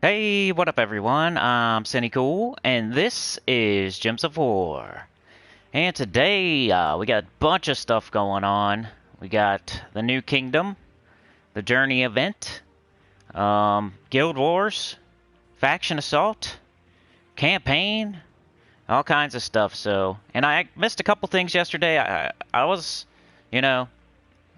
Hey, what up everyone? I'm Sinnycool, and this is Gems of War. And today, we got a bunch of stuff going on. We got the New Kingdom, the Journey event, Guild Wars, Faction Assault, Campaign, all kinds of stuff. So, and I missed a couple things yesterday. I was, you know,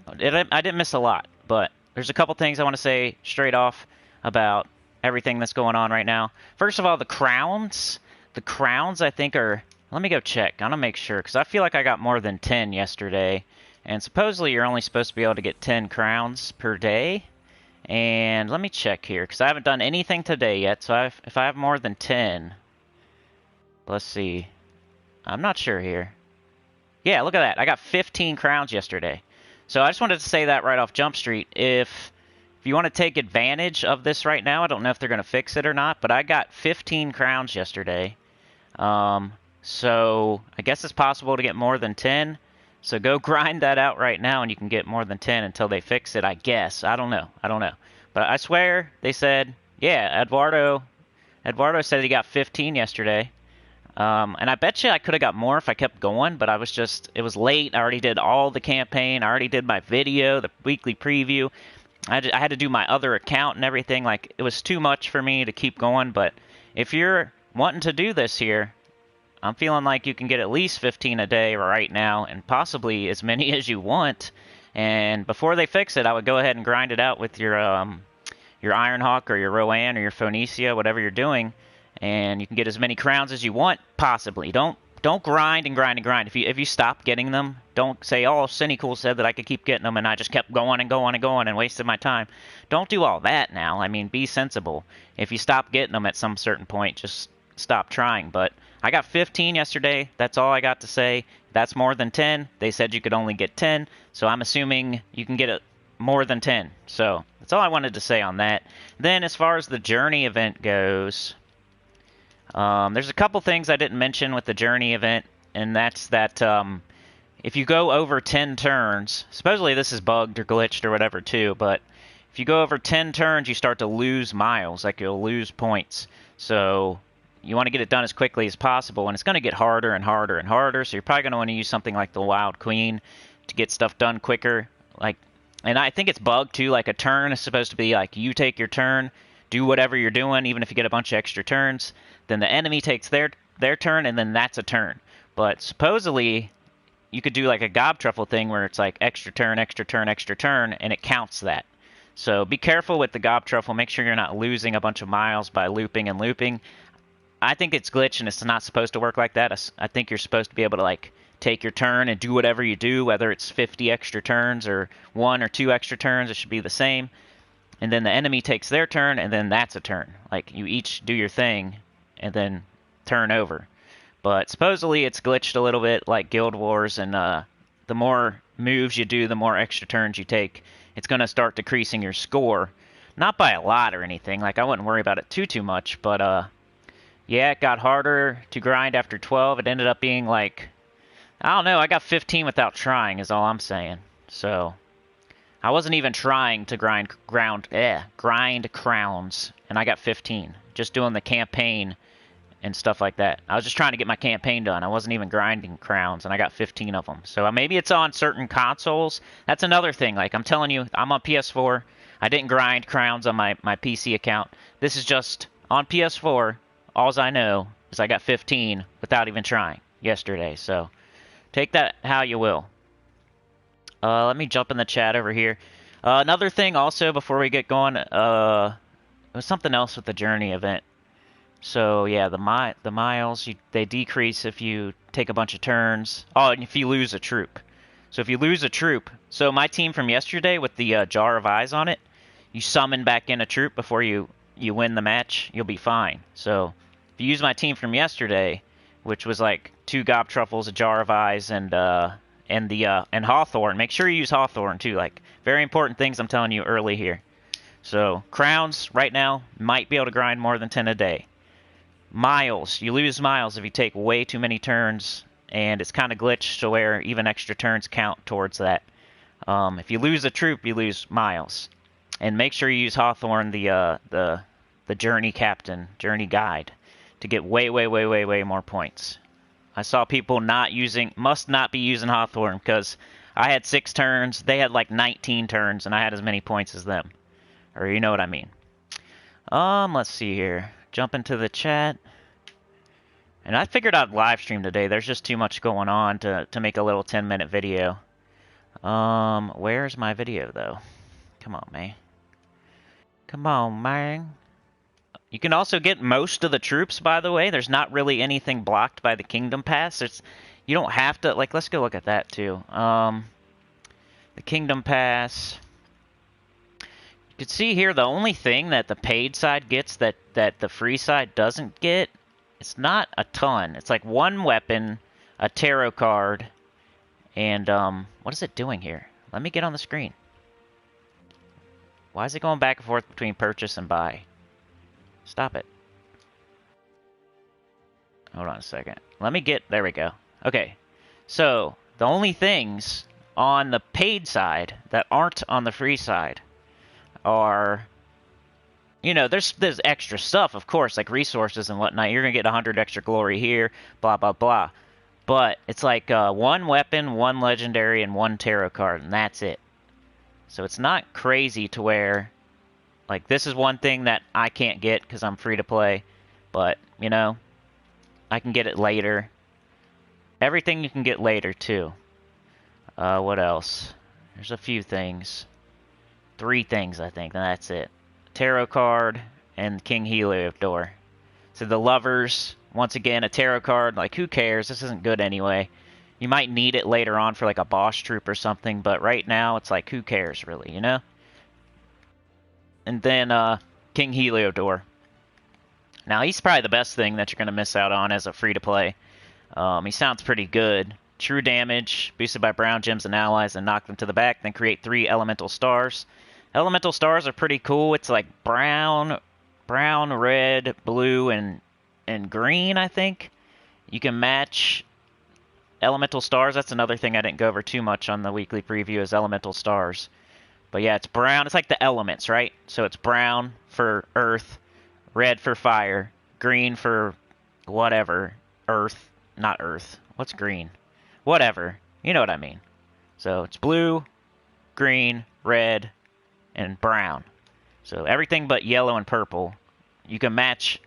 I didn't miss a lot, but there's a couple things I want to say straight off about everything that's going on right now. First of all, the crowns. The crowns, I think, are... Let me go check. I'm going to make sure, because I feel like I got more than 10 yesterday. And supposedly you're only supposed to be able to get 10 crowns per day. And let me check here, because I haven't done anything today yet. So if I have more than 10... Let's see. I'm not sure here. Yeah, look at that. I got 15 crowns yesterday. So I just wanted to say that right off Jump Street. If you want to take advantage of this right now, I don't know if they're going to fix it or not, but I got 15 crowns yesterday. So I guess it's possible to get more than 10. So go grind that out right now and you can get more than 10 until they fix it, I guess. I don't know. But I swear they said, yeah, Eduardo said he got 15 yesterday. And I bet you I could have got more if I kept going, but it was late. I already did all the campaign. I already did my video, the weekly preview. I had to do my other account and everything. Like, it was too much for me to keep going, but if you're wanting to do this here, I'm feeling like you can get at least 15 a day right now, and possibly as many as you want. And before they fix it, I would go ahead and grind it out with your Ironhawk or your Rowan or your Phoenicia, whatever you're doing, and you can get as many crowns as you want, possibly. Don't grind and grind and grind. If you stop getting them, don't say, oh, Sinnycool said that I could keep getting them and I just kept going and going and going and wasted my time. Don't do all that now. I mean, be sensible. If you stop getting them at some certain point, just stop trying. But I got 15 yesterday. That's all I got to say. That's more than 10. They said you could only get 10, so I'm assuming you can get it more than 10. So that's all I wanted to say on that. Then as far as the Journey event goes... there's a couple things I didn't mention with the Journey event, and that's that if you go over 10 turns, supposedly this is bugged or glitched or whatever too, but if you go over 10 turns, you start to lose miles, like you'll lose points. So you want to get it done as quickly as possible, and it's going to get harder and harder and harder, so you're probably going to want to use something like the Wild Queen to get stuff done quicker. And I think it's bugged too, like a turn is supposed to be like you take your turn, do whatever you're doing, even if you get a bunch of extra turns. Then the enemy takes their turn, and then that's a turn. But supposedly, you could do like a Gobtruffle thing where it's like extra turn, extra turn, extra turn, and it counts that. So be careful with the Gobtruffle. Make sure you're not losing a bunch of miles by looping and looping. I think it's glitched, and it's not supposed to work like that. I think you're supposed to be able to like take your turn and do whatever you do, whether it's 50 extra turns or 1 or 2 extra turns. It should be the same. And then the enemy takes their turn, and then that's a turn. Like, you each do your thing, and then turn over. But supposedly it's glitched a little bit like Guild Wars, and the more moves you do, the more extra turns you take. It's going to start decreasing your score. Not by a lot or anything. Like, I wouldn't worry about it too much, but yeah, it got harder to grind after 12. It ended up being like, I don't know, I got 15 without trying is all I'm saying. So I wasn't even trying to grind crowns, and I got 15. Just doing the campaign and stuff like that. I was just trying to get my campaign done. I wasn't even grinding crowns, and I got 15 of them. So maybe it's on certain consoles. That's another thing. Like, I'm telling you, I'm on PS4. I didn't grind crowns on my PC account. This is just on PS4. All I know is I got 15 without even trying yesterday. So take that how you will. Let me jump in the chat over here. Another thing also before we get going, it was something else with the Journey event. So yeah, the miles, they decrease if you take a bunch of turns. Oh, and if you lose a troop. So if you lose a troop, so my team from yesterday with the Jar of Eyes on it, you summon back in a troop before you win the match, you'll be fine. So if you use my team from yesterday, which was like 2 Gobtruffles, a Jar of Eyes, and Hawthorne. Make sure you use Hawthorne too. Like, very important things I'm telling you early here. So crowns right now might be able to grind more than 10 a day. Miles, you lose miles if you take way too many turns, and it's kind of glitched to where even extra turns count towards that. If you lose a troop, you lose miles. And make sure you use Hawthorne, the the Journey Captain, Journey Guide, to get way, way, way, way, way more points. I saw people must not be using Hawthorne, because I had 6 turns, they had like 19 turns, and I had as many points as them. Or you know what I mean. Let's see here. Jump into the chat. And I figured I'd live stream today. There's just too much going on to make a little 10-minute video. Where's my video, though? Come on, man. Come on, man. You can also get most of the troops, by the way. There's not really anything blocked by the Kingdom Pass. You don't have to... Like, let's go look at that, too. The Kingdom Pass... You can see here the only thing that the paid side gets that the free side doesn't get, it's not a ton. It's like 1 weapon, a tarot card, and what is it doing here? Let me get on the screen. Why is it going back and forth between purchase and buy? Stop it. Hold on a second. There we go. Okay, so the only things on the paid side that aren't on the free side are, you know, there's extra stuff, of course, like resources and whatnot. You're going to get 100 extra glory here, blah, blah, blah. But it's like 1 weapon, 1 legendary, and 1 tarot card, and that's it. So it's not crazy to where, like, this is one thing that I can't get because I'm free to play. But, you know, I can get it later. Everything you can get later, too. What else? There's a few things. 3 things, I think, and that's it. Tarot card and King Heliodor. So the lovers, once again, a tarot card, like, who cares? This isn't good anyway. You might need it later on for, like, a boss troop or something, but right now, it's like, who cares, really, you know? And then, King Heliodor. Now, he's probably the best thing that you're going to miss out on as a free-to-play. He sounds pretty good. True damage, boosted by brown gems and allies, and knock them to the back, then create 3 elemental stars. Elemental stars are pretty cool. It's like brown, red, blue, and green, I think. You can match elemental stars. That's another thing I didn't go over too much on the weekly preview is elemental stars. But yeah, it's brown. It's like the elements, right? So it's brown for earth, red for fire, green for whatever. Earth, not earth. What's green? Whatever. You know what I mean. So it's blue, green, red, and brown. So everything but yellow and purple. You can match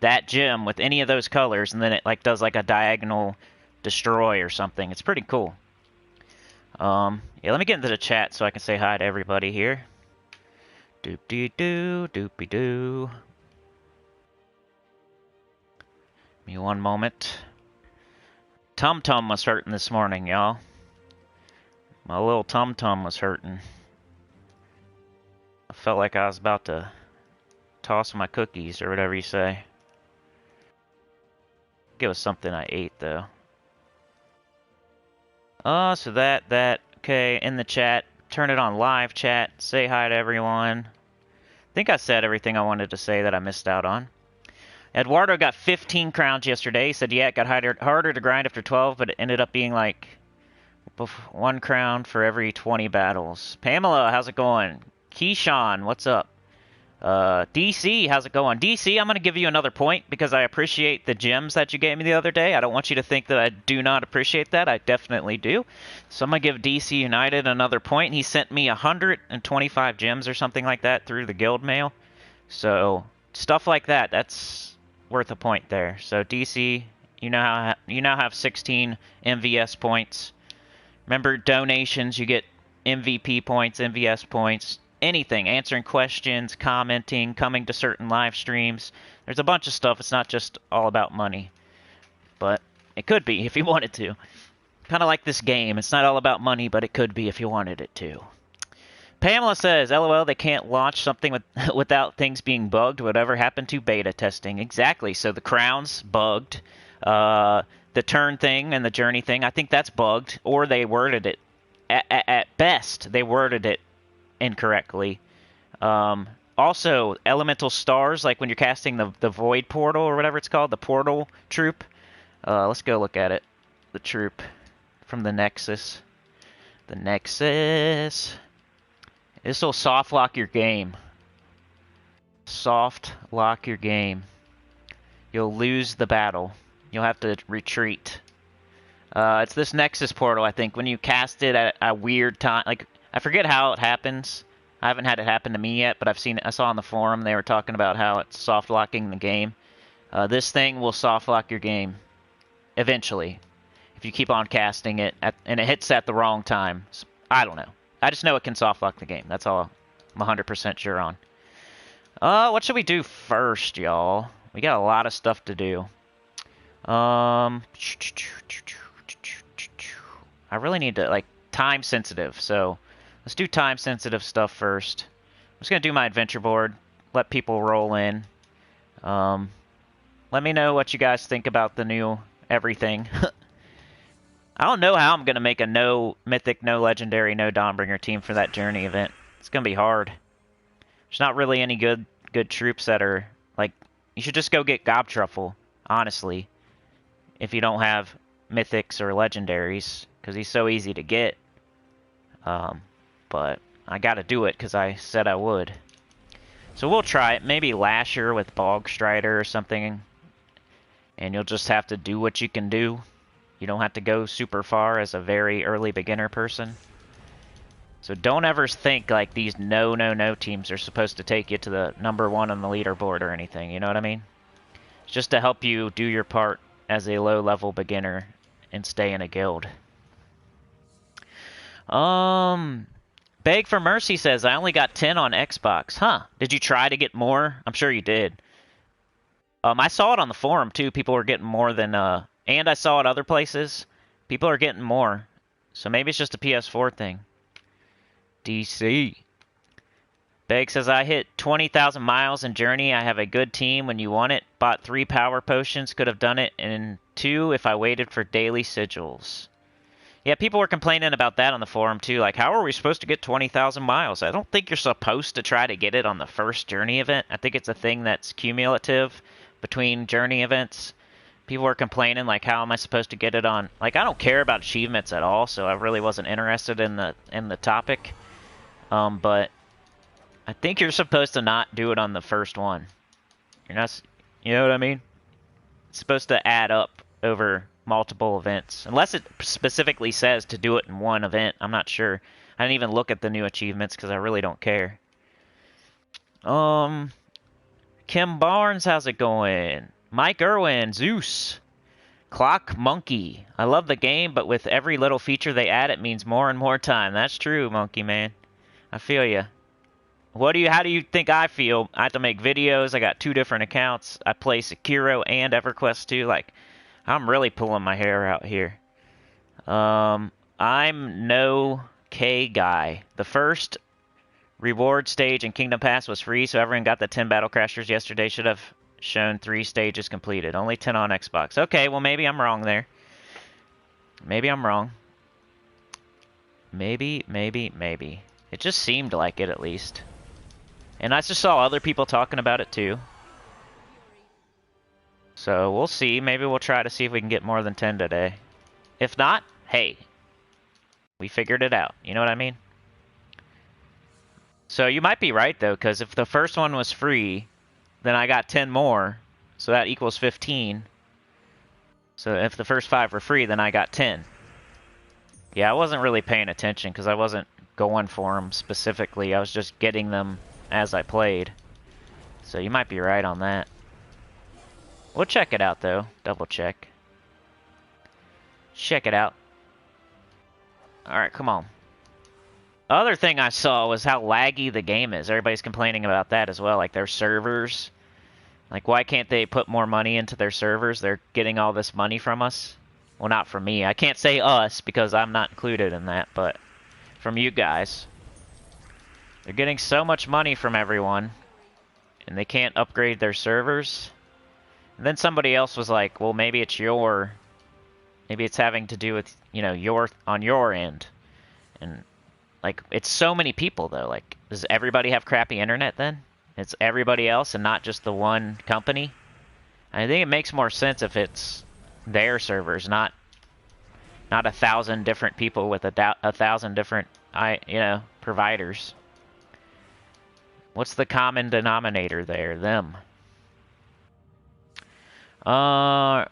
that gem with any of those colors, and then it like does like a diagonal destroy or something. It's pretty cool. Yeah, let me get into the chat so I can say hi to everybody here. Doop-dee-doo, doopy-doo. Give me one moment. Tum-tum was hurting this morning, y'all. My little tum-tum was hurting. I felt like I was about to toss my cookies or whatever you say. It was something I ate, though. So that, okay, in the chat, turn it on live chat, say hi to everyone. I think I said everything I wanted to say that I missed out on. Eduardo got 15 crowns yesterday. He said, yeah, it got harder to grind after 12, but it ended up being like 1 crown for every 20 battles. Pamela, how's it going? Keyshawn, what's up? DC, how's it going? DC, I'm going to give you another point because I appreciate the gems that you gave me the other day. I don't want you to think that I do not appreciate that. I definitely do. So I'm going to give DC United another point. He sent me 125 gems or something like that through the guild mail. So stuff like that, that's worth a point there. So DC, you now have 16 MVS points. Remember, donations, you get MVP points, MVS points. Anything, answering questions, commenting, coming to certain live streams. There's a bunch of stuff. It's not just all about money. But it could be if you wanted to. Kind of like this game. It's not all about money, but it could be if you wanted it to. Pamela says, LOL, they can't launch something without things being bugged. Whatever happened to beta testing? Exactly. So the crowns bugged. The turn thing and the journey thing, I think that's bugged. Or they worded it. At best, they worded it incorrectly. Also, elemental stars, like when you're casting the void portal or whatever it's called, the portal troop. Let's go look at it. The troop from the Nexus. The Nexus. This will soft lock your game. soft lock your game. You'll lose the battle. You'll have to retreat. It's this Nexus portal, I think. When you cast it at a weird time, like, I forget how it happens. I haven't had it happen to me yet, but I saw on the forum they were talking about how it's soft locking the game. This thing will soft lock your game eventually if you keep on casting it and it hits at the wrong time. I don't know. I just know it can soft lock the game. That's all I'm 100% sure on. What should we do first, y'all? We got a lot of stuff to do. I really need to, like, time sensitive, so let's do time sensitive stuff first. I'm just gonna do my adventure board, let people roll in. Let me know what you guys think about the new everything. I don't know how I'm gonna make a no mythic, no legendary, no Dawnbringer team for that journey event. It's gonna be hard. There's not really any good troops that are, like, you should just go get Gobtruffle, honestly, if you don't have mythics or legendaries, because he's so easy to get. But I gotta do it because I said I would. So we'll try it. Maybe Lasher with Bog Strider or something, and you'll just have to do what you can do. You don't have to go super far as a very early beginner person. So don't ever think like these no teams are supposed to take you to the #1 on the leaderboard or anything, you know what I mean? It's just to help you do your part as a low-level beginner and stay in a guild. Beg for Mercy says, I only got 10 on Xbox. Huh. Did you try to get more? I'm sure you did. I saw it on the forum, too. People were getting more than... and I saw it other places. People are getting more. So maybe it's just a PS4 thing. DC. Beg says, I hit 20,000 miles in Journey. I have a good team when you want it. Bought 3 power potions. Could have done it in 2 if I waited for daily sigils. Yeah, people were complaining about that on the forum, too. Like, how are we supposed to get 20,000 miles? I don't think you're supposed to try to get it on the first Journey event. I think it's a thing that's cumulative between Journey events. People were complaining, like, how am I supposed to get it on... Like, I don't care about achievements at all, so I really wasn't interested in the topic. But I think you're supposed to not do it on the first one. You're not... You know what I mean? It's supposed to add up over multiple events. Unless it specifically says to do it in one event. I'm not sure. I didn't even look at the new achievements because I really don't care. Kim Barnes, how's it going? Mike Irwin, Zeus. Clock Monkey. I love the game, but with every little feature they add, it means more and more time. That's true, Monkey Man. I feel ya. How do you think I feel? I have to make videos. I got 2 different accounts. I play Sekiro and Everquest too. Like, I'm really pulling my hair out here. I'm no K guy. The first reward stage in Kingdom Pass was free, so everyone got the 10 Battle Crashers yesterday. Should have shown 3 stages completed. Only 10 on Xbox. Okay, well, maybe I'm wrong there. Maybe I'm wrong. Maybe. It just seemed like it, at least. And I just saw other people talking about it, too. So, we'll see. Maybe we'll try to see if we can get more than 10 today. If not, hey. We figured it out. You know what I mean? So, you might be right, though, because if the first one was free, then I got 10 more. So, that equals 15. So, if the first 5 were free, then I got 10. Yeah, I wasn't really paying attention because I wasn't going for them specifically. I was just getting them as I played. So, you might be right on that. We'll check it out, though. Double check. Check it out. Alright, come on. Other thing I saw was how laggy the game is. Everybody's complaining about that as well. Like, their servers. Like, why can't they put more money into their servers? They're getting all this money from us. Well, not from me. I can't say us because I'm not included in that, but from you guys. They're getting so much money from everyone, and they can't upgrade their servers. And then somebody else was like, well, maybe it's having to do with, you know, on your end. And, like, it's so many people, though. Like, does everybody have crappy internet, then? It's everybody else and not just the one company? I think it makes more sense if it's their servers, not 1,000 different people with 1,000 different, providers. What's the common denominator there? Them. Yeah,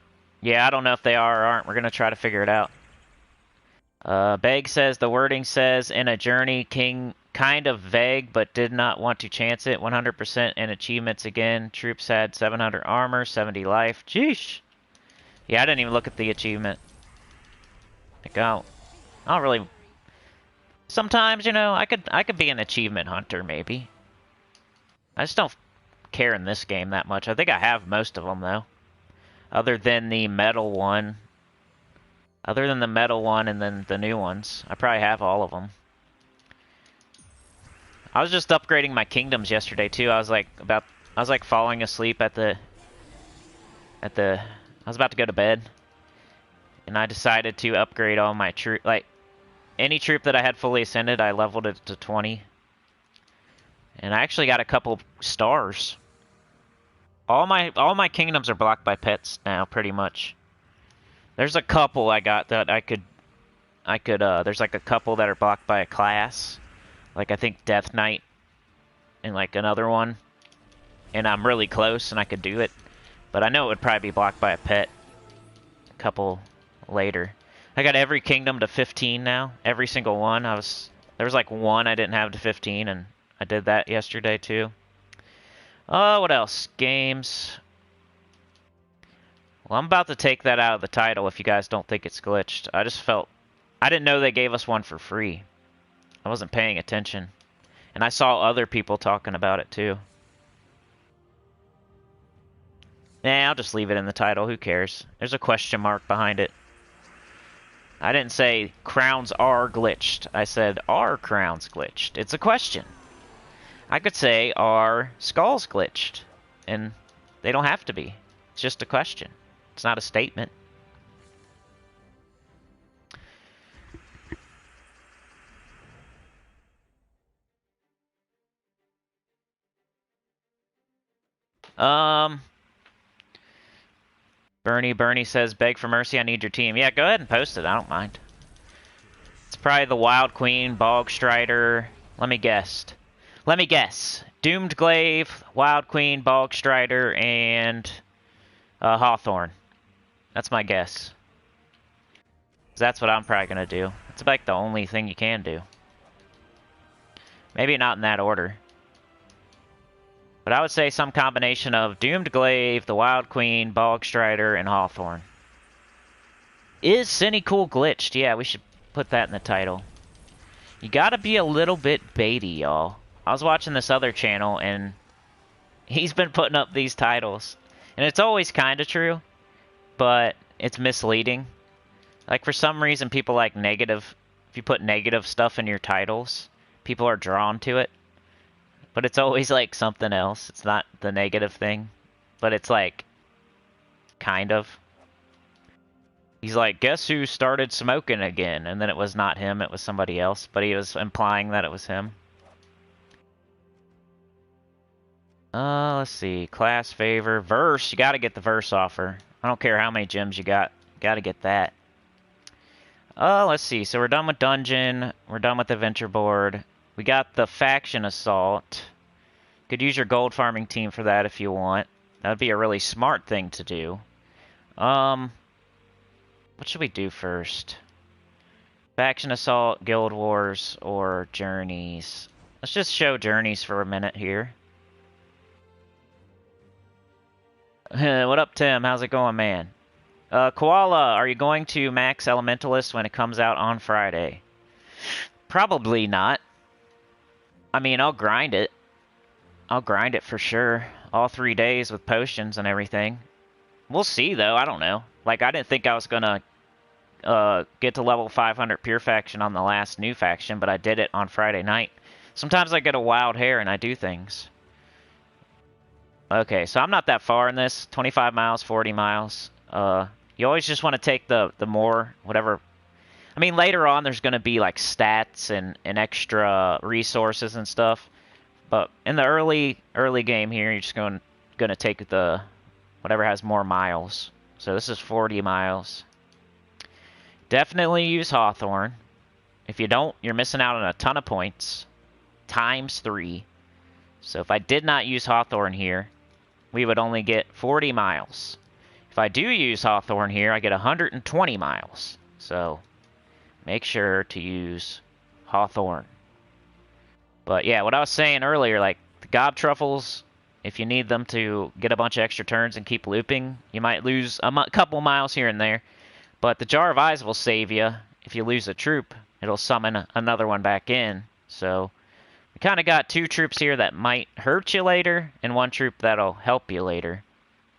I don't know if they are or aren't. We're going to try to figure it out. Beg says, the wording says, in a journey, King kind of vague, but did not want to chance it. 100% in achievements again. Troops had 700 armor, 70 life. Jeesh. Yeah, I didn't even look at the achievement. Like, I don't really... Sometimes, you know, I could be an achievement hunter, maybe. I just don't care in this game that much. I think I have most of them, though. Other than the metal one. Other than the metal one and then the new ones. I probably have all of them. I was just upgrading my kingdoms yesterday, too. I was like falling asleep I was about to go to bed. And I decided to upgrade all my troop, like, any troop that I had fully ascended, I leveled it to 20. And I actually got a couple stars. All my kingdoms are blocked by pets now, pretty much. There's a couple I got that I could, there's like a couple that are blocked by a class. Like, I think Death Knight and like another one. And I'm really close and I could do it. But I know it would probably be blocked by a pet a couple later. I got every kingdom to 15 now. Every single one. There was like one I didn't have to 15, and I did that yesterday too. What else? Games. Well, I'm about to take that out of the title if you guys don't think it's glitched. I didn't know they gave us one for free. I wasn't paying attention. And I saw other people talking about it too. Nah, I'll just leave it in the title. Who cares? There's a question mark behind it. I didn't say crowns are glitched. I said, are crowns glitched? It's a question. I could say, are skulls glitched? And they don't have to be. It's just a question. It's not a statement. Bernie says, beg for mercy, I need your team. Yeah, go ahead and post it. I don't mind. It's probably the Wild Queen, Bog Strider. Let me guess. Doomed Glaive, Wild Queen, Bog Strider, and Hawthorne. That's my guess. That's what I'm probably going to do. It's like the only thing you can do. Maybe not in that order. But I would say some combination of Doomed Glaive, the Wild Queen, Bog Strider, and Hawthorne. Is Sinnycool glitched? Yeah, we should put that in the title. You gotta be a little bit baity, y'all. I was watching this other channel, and he's been putting up these titles. And it's always kind of true, but it's misleading. Like, for some reason, people like negative... If you put negative stuff in your titles, people are drawn to it. But it's always, like, something else. It's not the negative thing. But it's, like, kind of. He's like, guess who started smoking again? And then it was not him, it was somebody else. But he was implying that it was him. Let's see. Class favor. Verse. You gotta get the verse offer. I don't care how many gems you got. Gotta get that. Let's see. So we're done with Dungeon. We're done with Adventure Board. We got the Faction Assault. Could use your gold farming team for that if you want. That would be a really smart thing to do. What should we do first? Faction Assault, Guild Wars, or Journeys? Let's just show Journeys for a minute here. What up, Tim? How's it going, man? Koala, are you going to max Elementalist when it comes out on Friday? Probably not. I mean, I'll grind it. I'll grind it for sure. All 3 days with potions and everything. We'll see, though. I don't know. Like, I didn't think I was gonna get to level 500 Pure Faction on the last new faction, but I did it on Friday night. Sometimes I get a wild hair and I do things. Okay, so I'm not that far in this. 25 miles, 40 miles. You always just want to take the more, whatever... I mean, later on, there's going to be, like, stats and extra resources and stuff. But in the early game here, you're just going to take the whatever has more miles. So this is 40 miles. Definitely use Hawthorne. If you don't, you're missing out on a ton of points. ×3. So if I did not use Hawthorne here, we would only get 40 miles. If I do use Hawthorne here, I get 120 miles. So make sure to use Hawthorne. But yeah, what I was saying earlier, like the gob truffles, if you need them to get a bunch of extra turns and keep looping, you might lose a couple miles here and there. But the Jar of Eyes will save you. If you lose a troop, it'll summon another one back in. So we kind of got 2 troops here that might hurt you later, and 1 troop that'll help you later.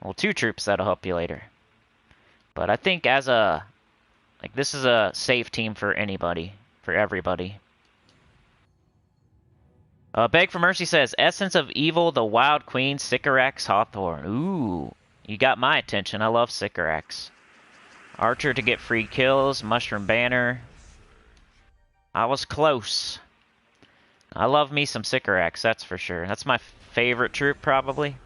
Well, 2 troops that'll help you later. But I think as a... like, this is a safe team for anybody. For everybody. Beg for Mercy says, Essence of Evil, the Wild Queen, Sycorax, Hawthorne. Ooh, you got my attention. I love Sycorax. Archer to get free kills, Mushroom Banner. I was close. I love me some Sycorax, that's for sure. That's my favorite troop, probably.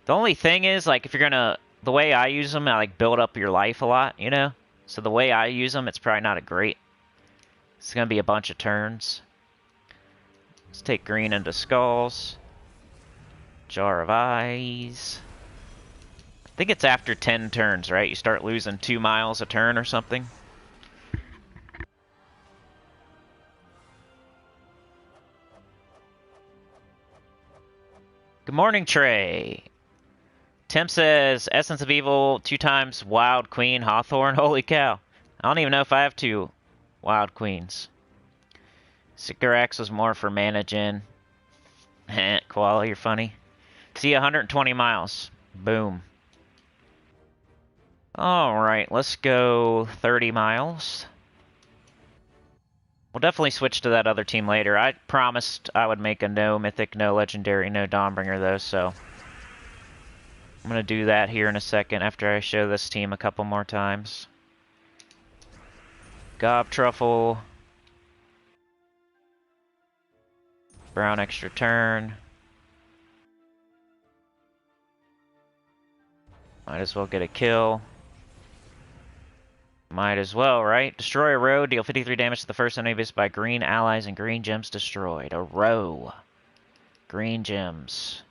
The only thing is, like, if you're gonna... the way I use them, I, like, build up your life a lot, you know? So the way I use them, it's probably not a great... it's gonna be a bunch of turns. Let's take green into skulls. Jar of Eyes. I think it's after 10 turns, right? You start losing 2 miles a turn or something. Good morning, Trey. Tim says, Essence of Evil, 2 times Wild Queen, Hawthorne. Holy cow. I don't even know if I have 2 Wild Queens. Sycorax was more for mana gen. Koala, you're funny. See, 120 miles. Boom. Alright, let's go 30 miles. We'll definitely switch to that other team later. I promised I would make a no Mythic, no Legendary, no Dawnbringer, though, so... I'm going to do that here in a second after I show this team a couple more times. Gob Truffle. Brown extra turn. Might as well get a kill. Might as well, right? Destroy a row, deal 53 damage to the first enemy visited by green allies and green gems destroyed. A row. Green gems.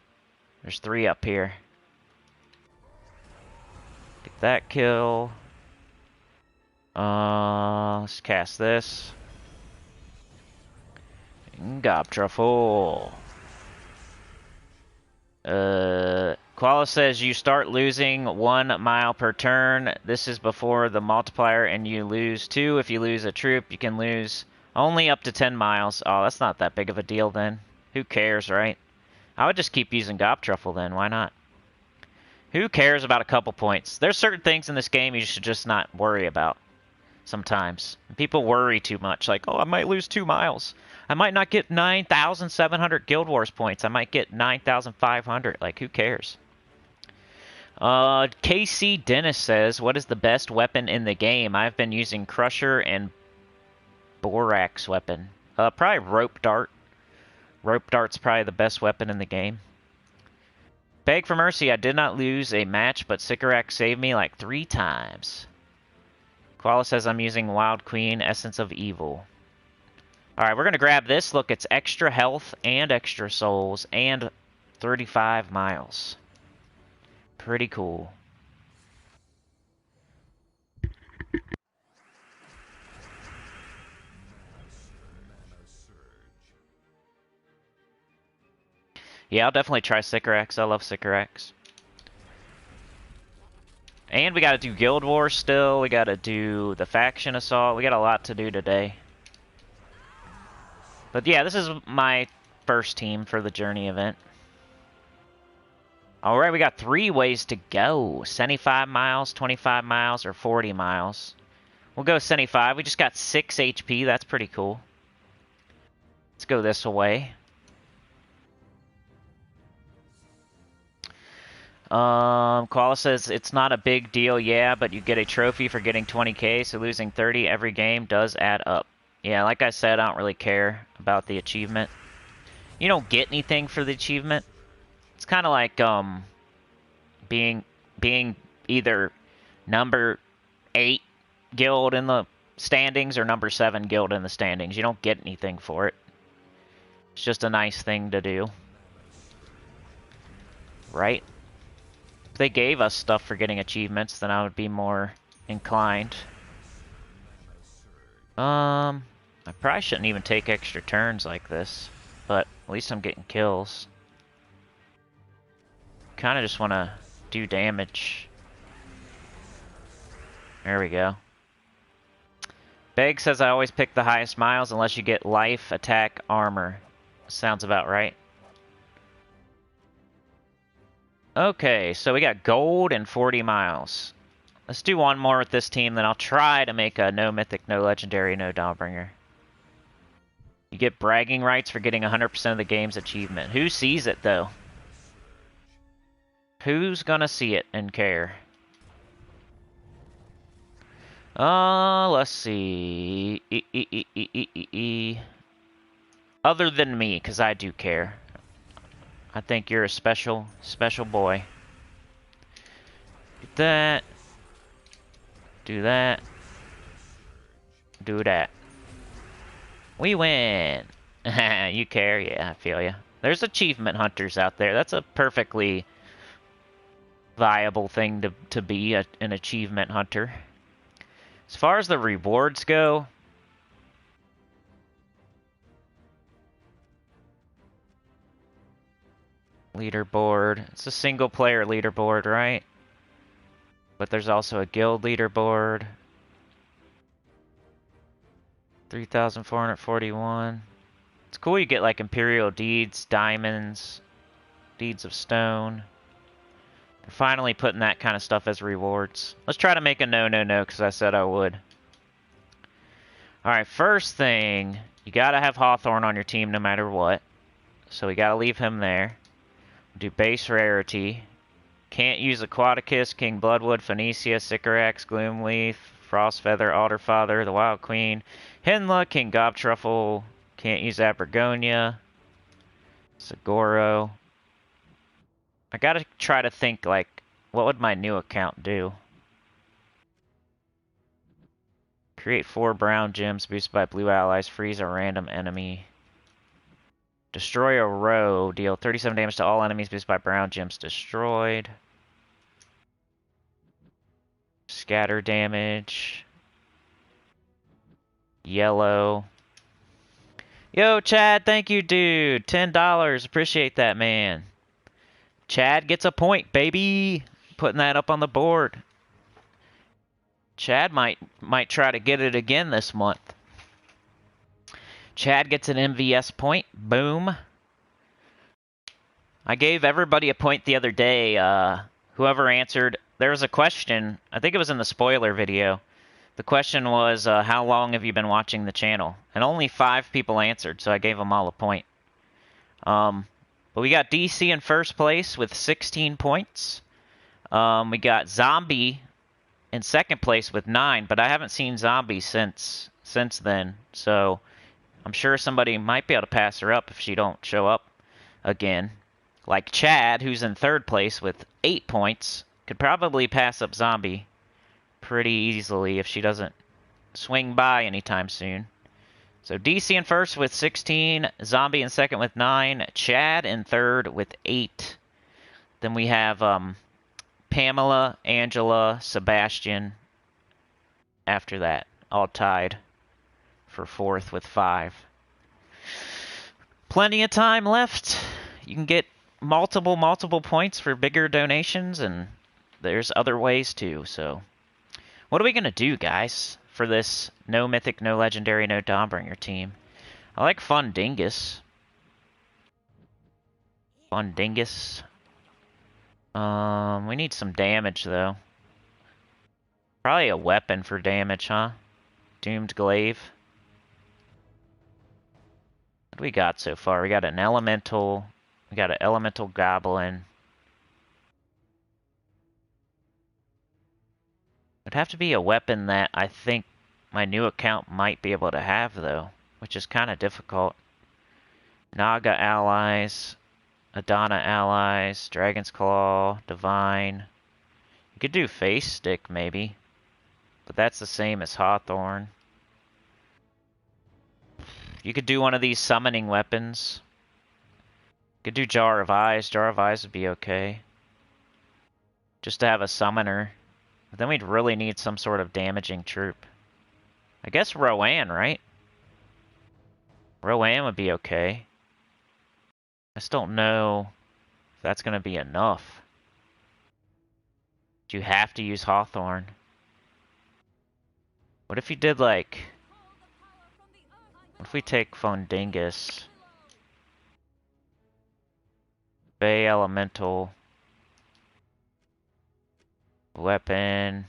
There's 3 up here. Get that kill. Let's cast this. Gob Truffle. Koala says you start losing 1 mile per turn. This is before the multiplier, and you lose 2. If you lose a troop, you can lose only up to 10 miles. Oh, that's not that big of a deal then. Who cares, right? I would just keep using Gob Truffle then. Why not? Who cares about a couple points? There's certain things in this game you should just not worry about sometimes. People worry too much. Like, oh, I might lose 2 miles. I might not get 9,700 Guild Wars points. I might get 9,500. Like, who cares? KC Dennis says, what is the best weapon in the game? I've been using Crusher and Borax weapon. Probably Rope Dart. Rope Dart's probably the best weapon in the game. Beg for Mercy, I did not lose a match, but Sycorax saved me like 3 times. Koala says I'm using Wild Queen, Essence of Evil. Alright, we're going to grab this. Look, it's extra health and extra souls and 35 miles. Pretty cool. Yeah, I'll definitely try Sycorax. I love Sycorax. And we gotta do Guild Wars still. We gotta do the Faction Assault. We got a lot to do today. But yeah, this is my first team for the Journey event. Alright, we got 3 ways to go. 75 miles, 25 miles, or 40 miles. We'll go 75. We just got 6 HP. That's pretty cool. Let's go this way. Koala says it's not a big deal, yeah, but you get a trophy for getting 20k, so losing 30 every game does add up. Yeah, like I said, I don't really care about the achievement. You don't get anything for the achievement. It's kind of like being either number 8 guild in the standings or number 7 guild in the standings. You don't get anything for it. It's just a nice thing to do. right? If they gave us stuff for getting achievements, then I would be more inclined. I probably shouldn't even take extra turns like this, but at least I'm getting kills. Kind of just want to do damage. There we go. Beg says I always pick the highest miles unless you get life, attack, armor. Sounds about right. Okay, so we got gold and 40 miles. Let's do one more with this team, then I'll try to make a no mythic, no legendary, no Dawnbringer. You get bragging rights for getting 100% of the game's achievement. Who sees it, though? Who's gonna see it and care? Let's see. Other than me, because I do care. I think you're a special, special boy. Do that. Do that. Do that. We win! You care? Yeah, I feel ya. There's achievement hunters out there. That's a perfectly viable thing to be, an achievement hunter. As far as the rewards go, leaderboard. It's a single player leaderboard, right? But there's also a guild leaderboard. 3,441. It's cool you get like Imperial Deeds, Diamonds, Deeds of Stone. They're finally putting that kind of stuff as rewards. Let's try to make a no, because I said I would. Alright, first thing, you gotta have Hawthorne on your team no matter what. So we gotta leave him there. Do base rarity. Can't use Aquaticus, King Bloodwood, Phoenicia, Sycorax, Gloomleaf, Frostfeather, Alderfather, the Wild Queen, Hinla, King Gobtruffle. Can't use Abragonia. Sagoro. I gotta try to think, like, what would my new account do? Create 4 brown gems boosted by blue allies. Freeze a random enemy. Destroy a row. Deal 37 damage to all enemies boosted by brown gems destroyed. Scatter damage. Yellow. Yo, Chad, thank you, dude. $10. Appreciate that, man. Chad gets a point, baby. Putting that up on the board. Chad might try to get it again this month. Chad gets an MVS point. Boom. I gave everybody a point the other day. Whoever answered, there was a question. I think it was in the spoiler video. The question was, how long have you been watching the channel? And only 5 people answered, so I gave them all a point. But we got DC in first place with 16 points. We got Zombie in second place with 9, but I haven't seen Zombie since then. So I'm sure somebody might be able to pass her up if she don't show up again. Like Chad, who's in third place with 8 points, could probably pass up Zombie pretty easily if she doesn't swing by anytime soon. So DC in first with 16, Zombie in second with 9, Chad in third with 8. Then we have Pamela, Angela, Sebastian after that, all tied for fourth with 5. Plenty of time left. You can get multiple points for bigger donations, and there's other ways too. So what are we going to do, guys, for this no mythic, no legendary, no Dawnbringer team? I like Fun Dingus. Fun Dingus. We need some damage, though. Probably a weapon for damage, huh? Doomed Glaive. What do we got so far? We got an Elemental. We got an Elemental Goblin. It'd have to be a weapon that I think my new account might be able to have, though, which is kind of difficult. Naga allies, Adana allies, Dragon's Claw, Divine. You could do Face Stick, maybe, but that's the same as Hawthorne. You could do one of these summoning weapons. You could do Jar of Eyes. Jar of Eyes would be okay. just to have a summoner. But then we'd really need some sort of damaging troop. I guess Rowan, right? Rowan would be okay. I just don't know if that's going to be enough. Do you have to use Hawthorne? What if you did like... What if we take Fundingus? Bay Elemental. Weapon.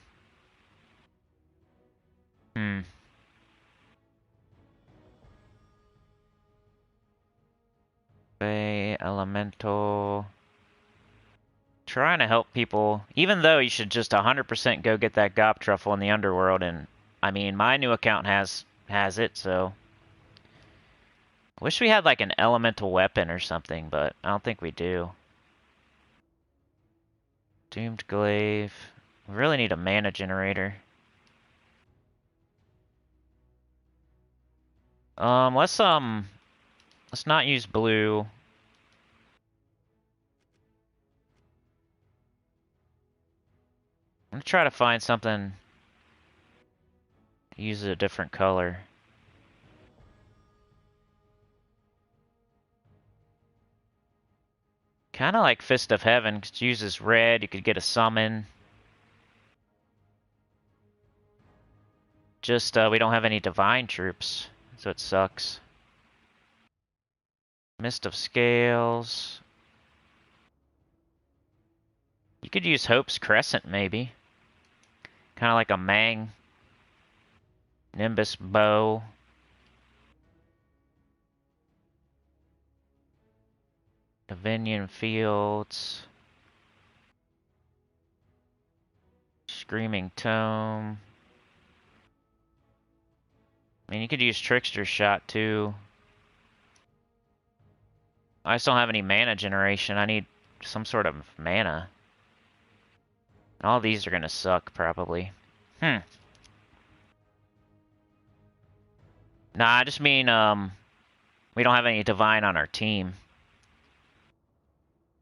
Bay Elemental. Trying to help people, even though you should just 100% go get that Gob Truffle in the Underworld, and I mean, my new account has it, so. I wish we had like an elemental weapon or something, but I don't think we do. Doomed Glaive. We really need a mana generator. Let's not use blue. I'm gonna try to find something. Use a different color. Kind of like Fist of Heaven, 'cause it uses red, you could get a summon. Just, we don't have any divine troops, so it sucks. Mist of Scales. You could use Hope's Crescent, maybe. Kind of like a Mang. Nimbus Bow. Avenian Fields. Screaming Tome. I mean, you could use Trickster Shot, too. I just don't have any mana generation. I need some sort of mana. And all these are gonna suck, probably. Nah, I just mean, we don't have any divine on our team.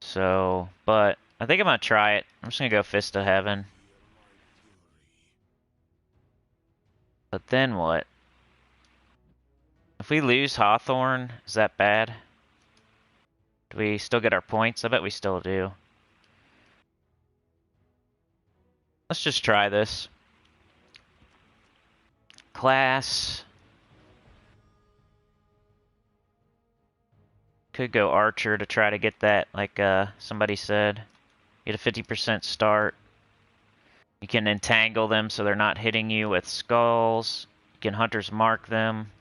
So, but I think I'm gonna try it. I'm just gonna go Fist of Heaven. But then what? If we lose Hawthorne, is that bad? Do we still get our points? I bet we still do. Let's just try this. Class. Could go Archer to try to get that, like somebody said. Get a 50% start. You can entangle them so they're not hitting you with skulls. You can Hunter's Mark them.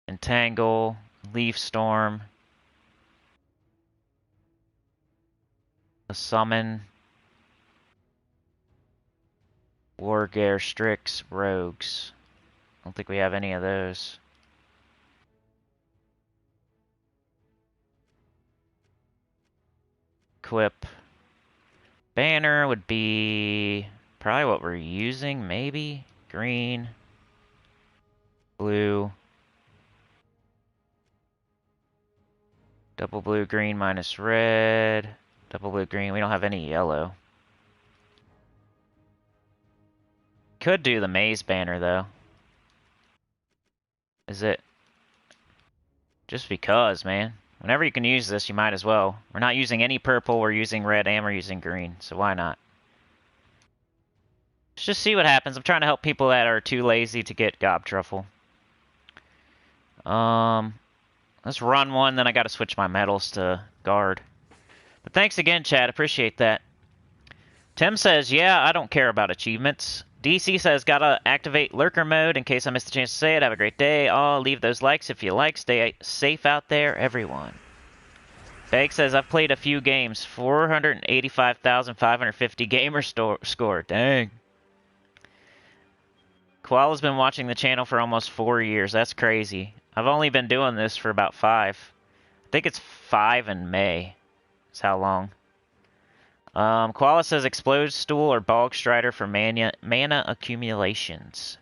Entangle. Leaf Storm. A Summon. Wargear, Strix, Rogues. I don't think we have any of those. Equip. Banner would be probably what we're using, maybe? Green. Blue. Double blue, green minus red. Double blue, green. We don't have any yellow. Could do the Maze banner, though. Is it? Just because, man. Whenever you can use this, you might as well. We're not using any purple, we're using red, and we're using green. So why not? Let's just see what happens. I'm trying to help people that are too lazy to get Gob Truffle. Let's run one, then I gotta switch my medals to guard. But thanks again, Chad. Appreciate that. Tim says, yeah, I don't care about achievements. DC says, gotta activate lurker mode in case I missed the chance to say it. Have a great day. I'll leave those likes if you like. Stay safe out there, everyone. Beg says, I've played a few games. 485,550 gamer score. Dang. Koala's been watching the channel for almost 4 years. That's crazy. I've only been doing this for about 5. I think it's 5 in May. That's how long. Koala says Explode Stool or Bog Strider for mana accumulations.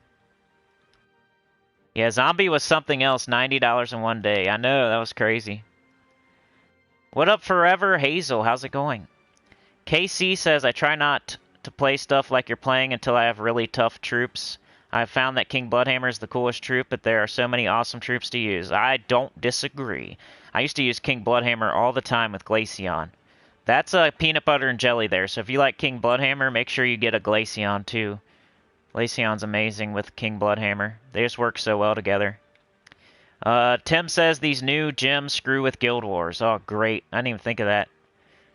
Yeah, Zombie was something else. $90 in one day. I know, that was crazy. What up, Forever? Hazel, how's it going? KC says, I try not to play stuff like you're playing until I have really tough troops. I've found that King Bloodhammer is the coolest troop, but there are so many awesome troops to use. I don't disagree. I used to use King Bloodhammer all the time with Glaceon. That's a peanut butter and jelly there, so if you like King Bloodhammer, make sure you get a Glaceon too. Glaceon's amazing with King Bloodhammer. They just work so well together. Tim says these new gems screw with Guild Wars. Oh, great. I didn't even think of that.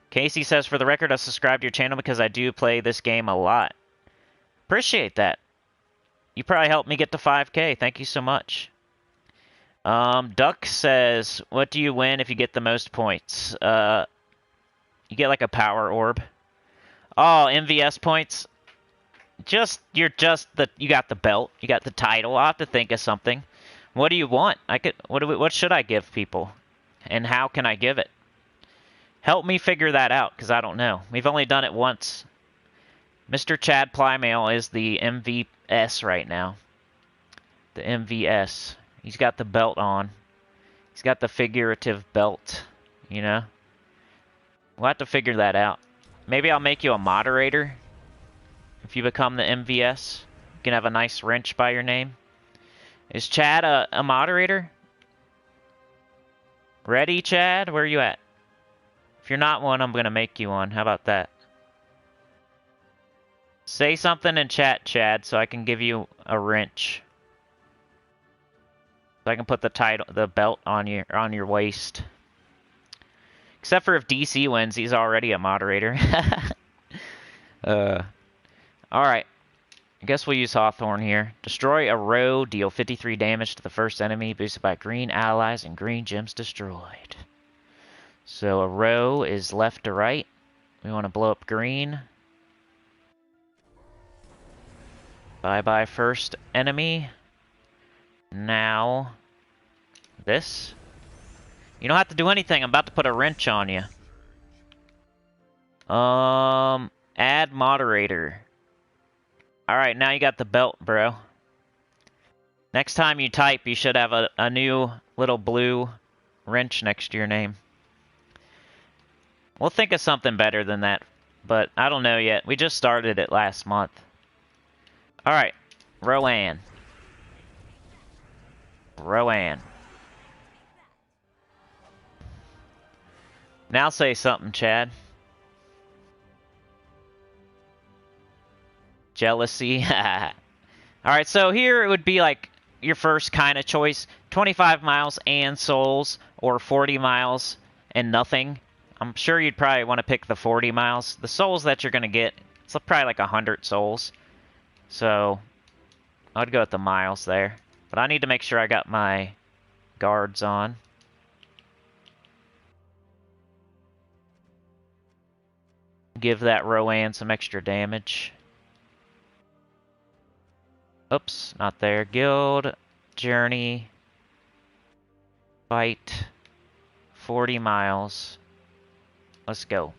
Casey says, for the record, I subscribe to your channel because I do play this game a lot. Appreciate that. You probably helped me get to 5K. Thank you so much. Duck says, what do you win if you get the most points? You get like a power orb. Oh, MVS points. You got the belt. You got the title. I'll have to think of something. What do you want? What should I give people? And how can I give it? Help me figure that out, because I don't know. We've only done it once. Mr. Chad Plymail is the MVS right now. The MVS. He's got the belt on. He's got the figurative belt, you know? We'll have to figure that out. Maybe I'll make you a moderator. If you become the MVS, you can have a nice wrench by your name. Is Chad a moderator? Ready, Chad? Where are you at? If you're not one, I'm going to make you one. How about that? Say something in chat, Chad, so I can give you a wrench. So I can put the belt on your waist. Except for if DC wins, he's already a moderator. Alright. I guess we'll use Hawthorne here. Destroy a row, deal 53 damage to the first enemy, boosted by green allies and green gems destroyed. So a row is left to right. We want to blow up green. Bye-bye first enemy. Now, this. You don't have to do anything. I'm about to put a wrench on you. Add moderator. Alright, now you got the belt, bro. Next time you type, you should have a new little blue wrench next to your name. We'll think of something better than that, but I don't know yet. We just started it last month. Alright, Rowan. Rowan. Now say something, Chad. Jealousy. Alright, so here it would be like your first kind of choice. 25 miles and souls, or 40 miles and nothing. I'm sure you'd probably want to pick the 40 miles. The souls that you're going to get, it's probably like 100 souls. So, I'd go with the miles there. But I need to make sure I got my guards on. Give that Rowan some extra damage. Oops, not there. Guild, journey, fight, 40 miles. Let's go.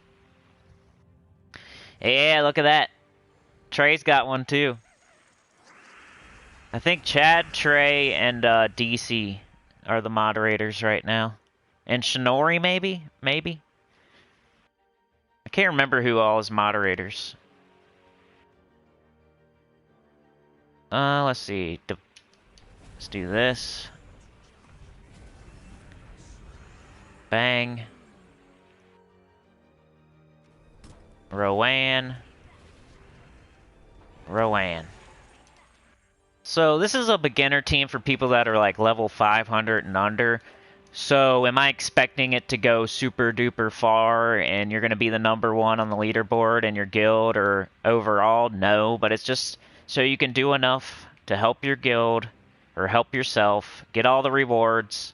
Yeah, look at that. Trey's got one too. I think Chad, Trey, and DC are the moderators right now. And Shinori, maybe? Maybe? I can't remember who all is moderators. Let's see. Let's do this. Bang. Rowan. Rowan. So this is a beginner team for people that are like level 500 and under. So am I expecting it to go super duper far and you're going to be the #1 on the leaderboard in your guild or overall? No, but it's just so you can do enough to help your guild or help yourself, get all the rewards.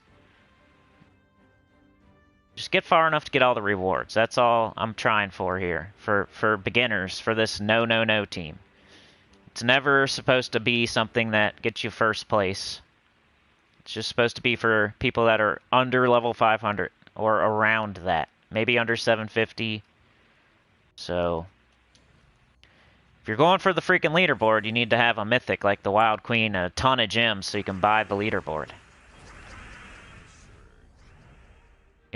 Just get far enough to get all the rewards. That's all I'm trying for here. For beginners, for this no team. It's never supposed to be something that gets you first place. It's just supposed to be for people that are under level 500 or around that. Maybe under 750. So, if you're going for the freaking leaderboard, you need to have a mythic like the Wild Queen and a ton of gems so you can buy the leaderboard.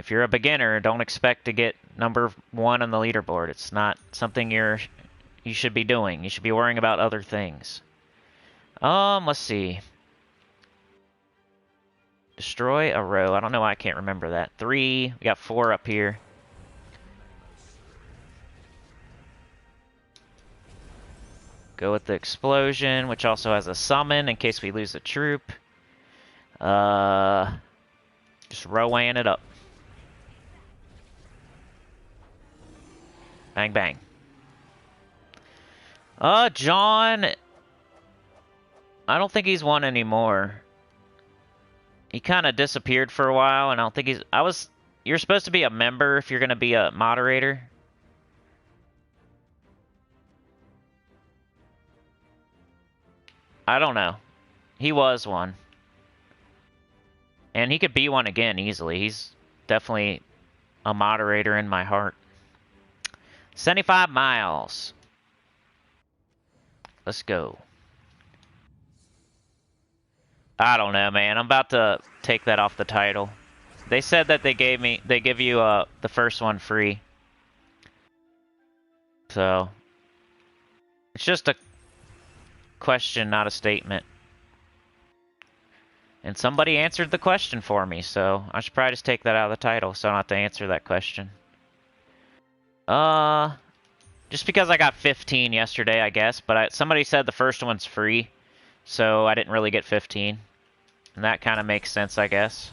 If you're a beginner, don't expect to get number 1 on the leaderboard. It's not something you should be doing. You should be worrying about other things. Let's see. Destroy a row. I don't know why I can't remember that. 3. We got 4 up here. Go with the explosion, which also has a summon in case we lose a troop. Just row-an it up. Bang, bang. John... I don't think he's won anymore. He kind of disappeared for a while, and I don't think he's... You're supposed to be a member if you're going to be a moderator. I don't know. He was one. And he could be one again easily. He's definitely a moderator in my heart. 75 miles. Let's go. I don't know, man. I'm about to take that off the title. They said that they give you the first one free. So it's just a question, not a statement. And somebody answered the question for me, so I should probably just take that out of the title so I don't have to answer that question. Just because I got 15 yesterday, I guess, but somebody said the first one's free, so I didn't really get 15. And that kind of makes sense, I guess.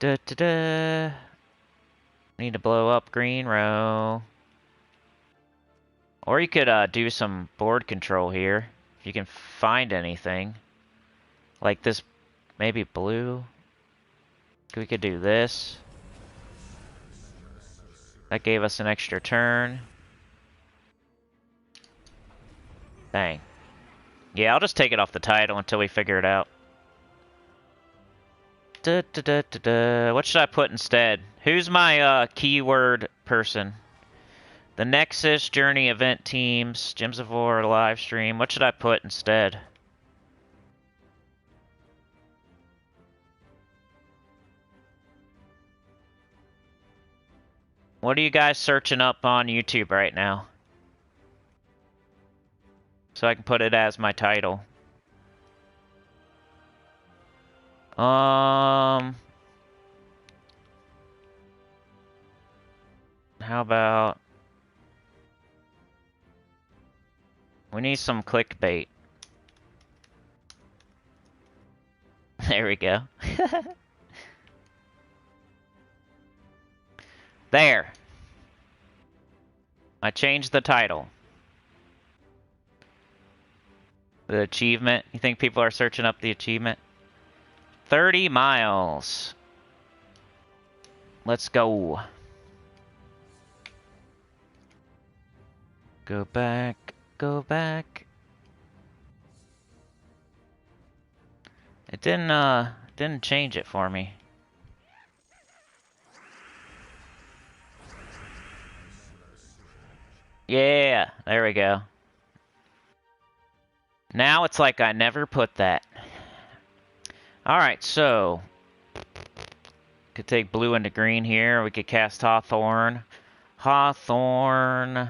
Need to blow up green row. Or you could do some board control here, if you can find anything. Like this, maybe blue. We could do this. That gave us an extra turn. Bang. Yeah, I'll just take it off the title until we figure it out. What should I put instead? Who's my keyword person? The Nexus, Journey, Event Teams, Gems of War, live stream. What should I put instead? What are you guys searching up on YouTube right now? So I can put it as my title. How about... We need some clickbait. There we go. There. I changed the title. The achievement. You think people are searching up the achievement? 30 miles. Let's go. Go back. Go back. It didn't change it for me. Yeah, there we go. Now it's like I never put that. Alright, so could take blue into green here. We could cast Hawthorne. Hawthorne.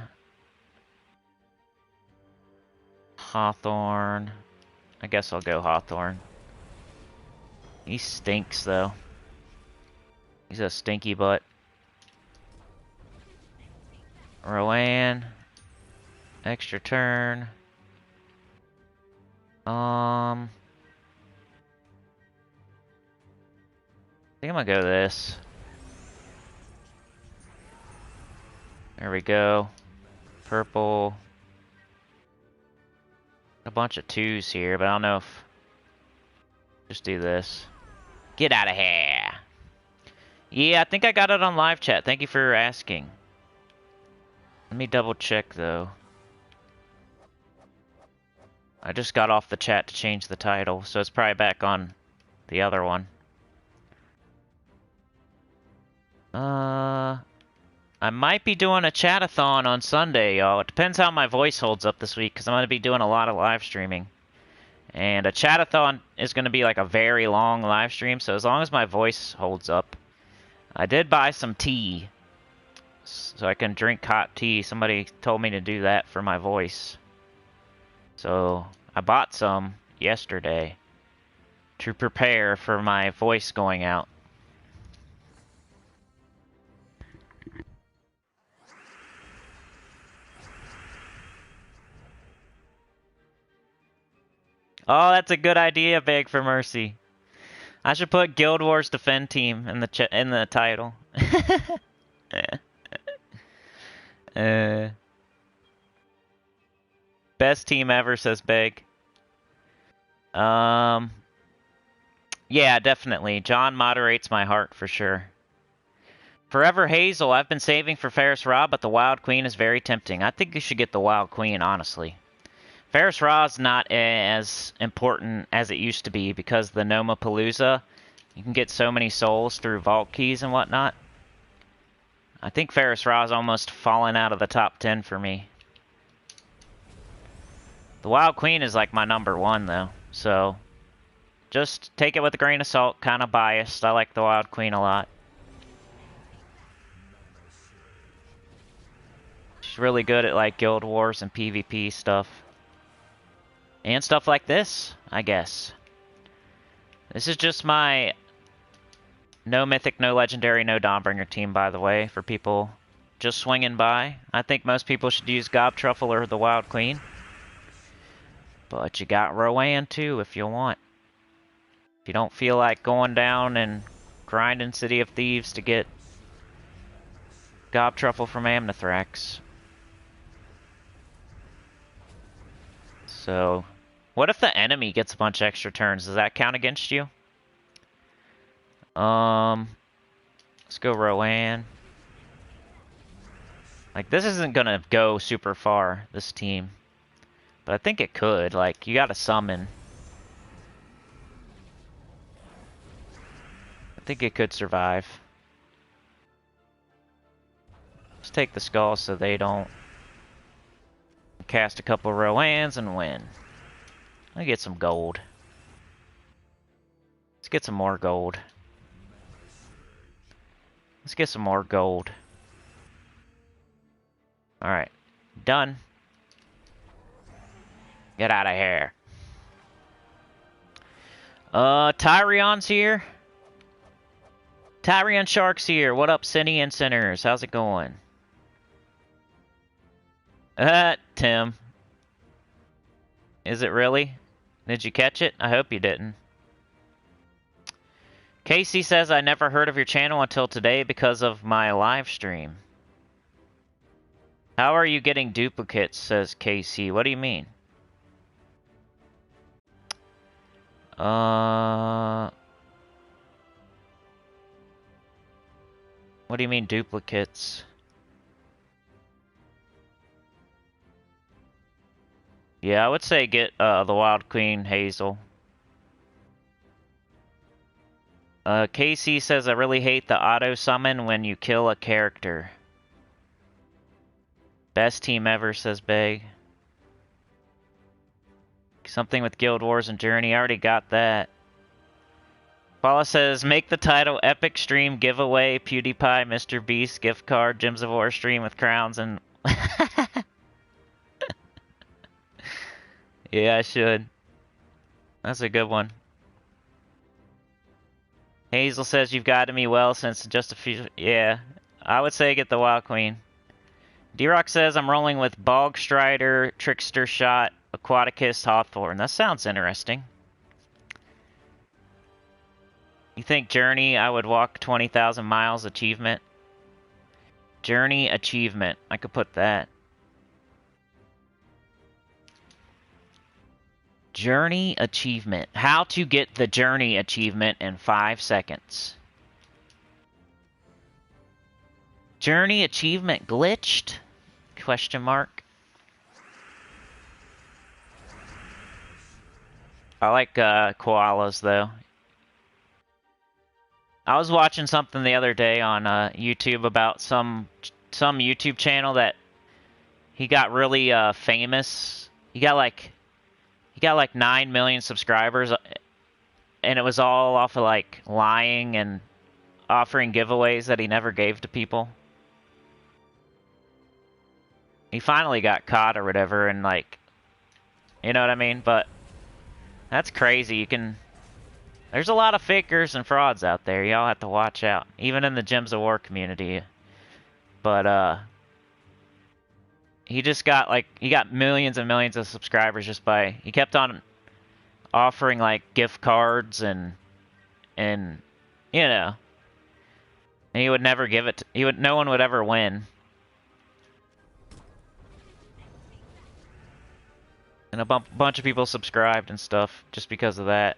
Hawthorne. I guess I'll go Hawthorne. He stinks, though. He's a stinky butt. Rowan. Extra turn. I think I'm gonna go this. There we go. Purple. A bunch of 2s here, but I don't know if... Just do this. Get out of here! Yeah, I think I got it on live chat. Thank you for asking. Let me double check, though. I just got off the chat to change the title, so it's probably back on the other one. I might be doing a chat-a-thon on Sunday, y'all. It depends how my voice holds up this week, because I'm going to be doing a lot of live streaming. And a chatathon is going to be like a very long live stream, so as long as my voice holds up. I did buy some tea, so I can drink hot tea. Somebody told me to do that for my voice. So I bought some yesterday to prepare for my voice going out. Oh, that's a good idea, Beg for Mercy. I should put Guild Wars Defend Team in the title. Best team ever, says Beg. Yeah, definitely. John moderates my heart for sure. Forever Hazel, I've been saving for Ferris Ra, but the Wild Queen is very tempting. I think you should get the Wild Queen, honestly. Ferris Ra is not as important as it used to be because the Nomapalooza, you can get so many souls through vault keys and whatnot. I think Ferris Ra is almost fallen out of the top 10 for me. The Wild Queen is like my #1 though, so just take it with a grain of salt, kind of biased. I like the Wild Queen a lot. She's really good at like Guild Wars and PvP stuff. And stuff like this, I guess. This is just my no Mythic, no Legendary, no Dawnbringer team, by the way, for people just swinging by. I think most people should use Gob Truffle or the Wild Queen. But you got Rowan too, if you want. If you don't feel like going down and grinding City of Thieves to get Gob Truffle from Amnithrax. So, what if the enemy gets a bunch of extra turns? Does that count against you? Let's go Rowan. Like, this isn't gonna go super far, this team. But I think it could. Like, you gotta summon. I think it could survive. Let's take the skull so they don't cast a couple of Roans and win. Let me get some gold. Let's get some more gold. Let's get some more gold. Alright. Done. Get out of here. Tyrion's here. Tyrion Shark's here. What up, Cinny and Sinners? How's it going? Tim. Is it really? Did you catch it? I hope you didn't. Casey says, I never heard of your channel until today because of my live stream. How are you getting duplicates, says Casey. What do you mean? What do you mean duplicates? Yeah, I would say get the Wild Queen Hazel. Casey says, I really hate the auto summon when you kill a character. Best team ever, says Beg. Something with Guild Wars and Journey. I already got that. Paula says, make the title Epic Stream Giveaway PewDiePie Mr. Beast gift card Gems of War stream with crowns and... Yeah, I should. That's a good one. Hazel says, you've guided me well since just a few... Yeah, I would say get the Wild Queen. D-Rock says, I'm rolling with Bog Strider, Trickster Shot, Aquaticus, Hawthorne. That sounds interesting. You think Journey, I would walk 20,000 miles achievement? Journey achievement. I could put that. Journey achievement. How to get the Journey achievement in 5 seconds. Journey achievement glitched? Question mark. I like koalas though. I was watching something the other day on YouTube about some YouTube channel that he got really famous. He got like He got like 9 million subscribers, and it was all off of like lying and offering giveaways that he never gave to people. He finally got caught or whatever, and like, you know what I mean? But that's crazy. There's a lot of fakers and frauds out there. Y'all have to watch out, even in the Gems of War community. But he just got he got millions and millions of subscribers just by, he kept on offering like gift cards and you know, and he would never give it to, no one would ever win. And a bunch of people subscribed and stuff just because of that.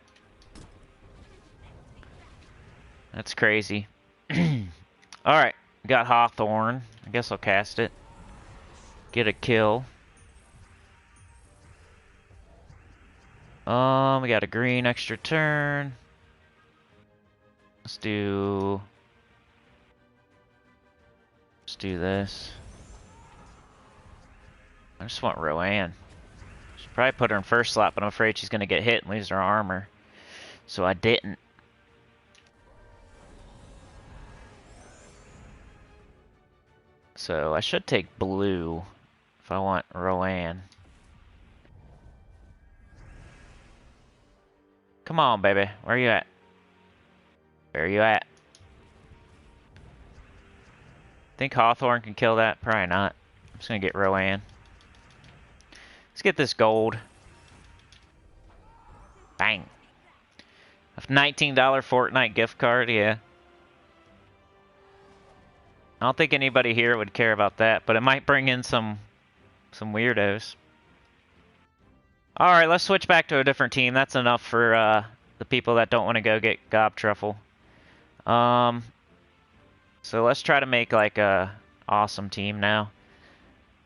That's crazy. Alright, got Hawthorne. I guess I'll cast it. Get a kill. We got a green extra turn. Let's do this. I just want Roanne. Should probably put her in first slot, but I'm afraid she's gonna get hit and lose her armor. So I didn't. So I should take blue if I want Roanne. Come on, baby. Where you at? Where you at? Think Hawthorne can kill that? Probably not. I'm just gonna get Roanne. Let's get this gold. Bang. A $19 Fortnite gift card, yeah. I don't think anybody here would care about that, but it might bring in some weirdos. Alright, let's switch back to a different team. That's enough for the people that don't want to go get Gob Truffle. So let's try to make like a awesome team now.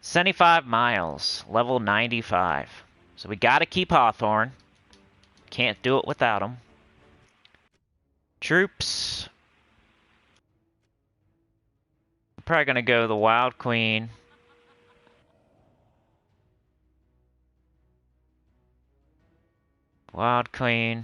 75 miles, level 95. So we gotta keep Hawthorne. Can't do it without him. Troops. I'm probably gonna go the Wild Queen. Wild Queen.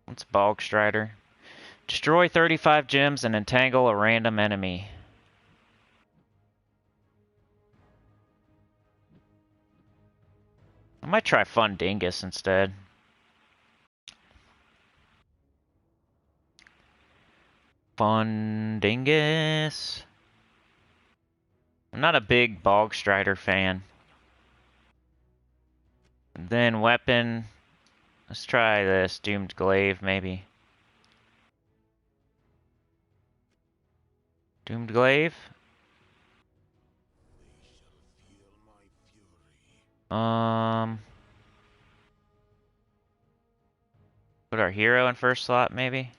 What's Bog Strider? Destroy 35 gems and entangle a random enemy. I might try Fun Dingus instead. Fun Dingus. I'm not a big Bog Strider fan. And then weapon. Let's try this. Doomed Glaive, maybe. Doomed Glaive? Put our hero in first slot, maybe?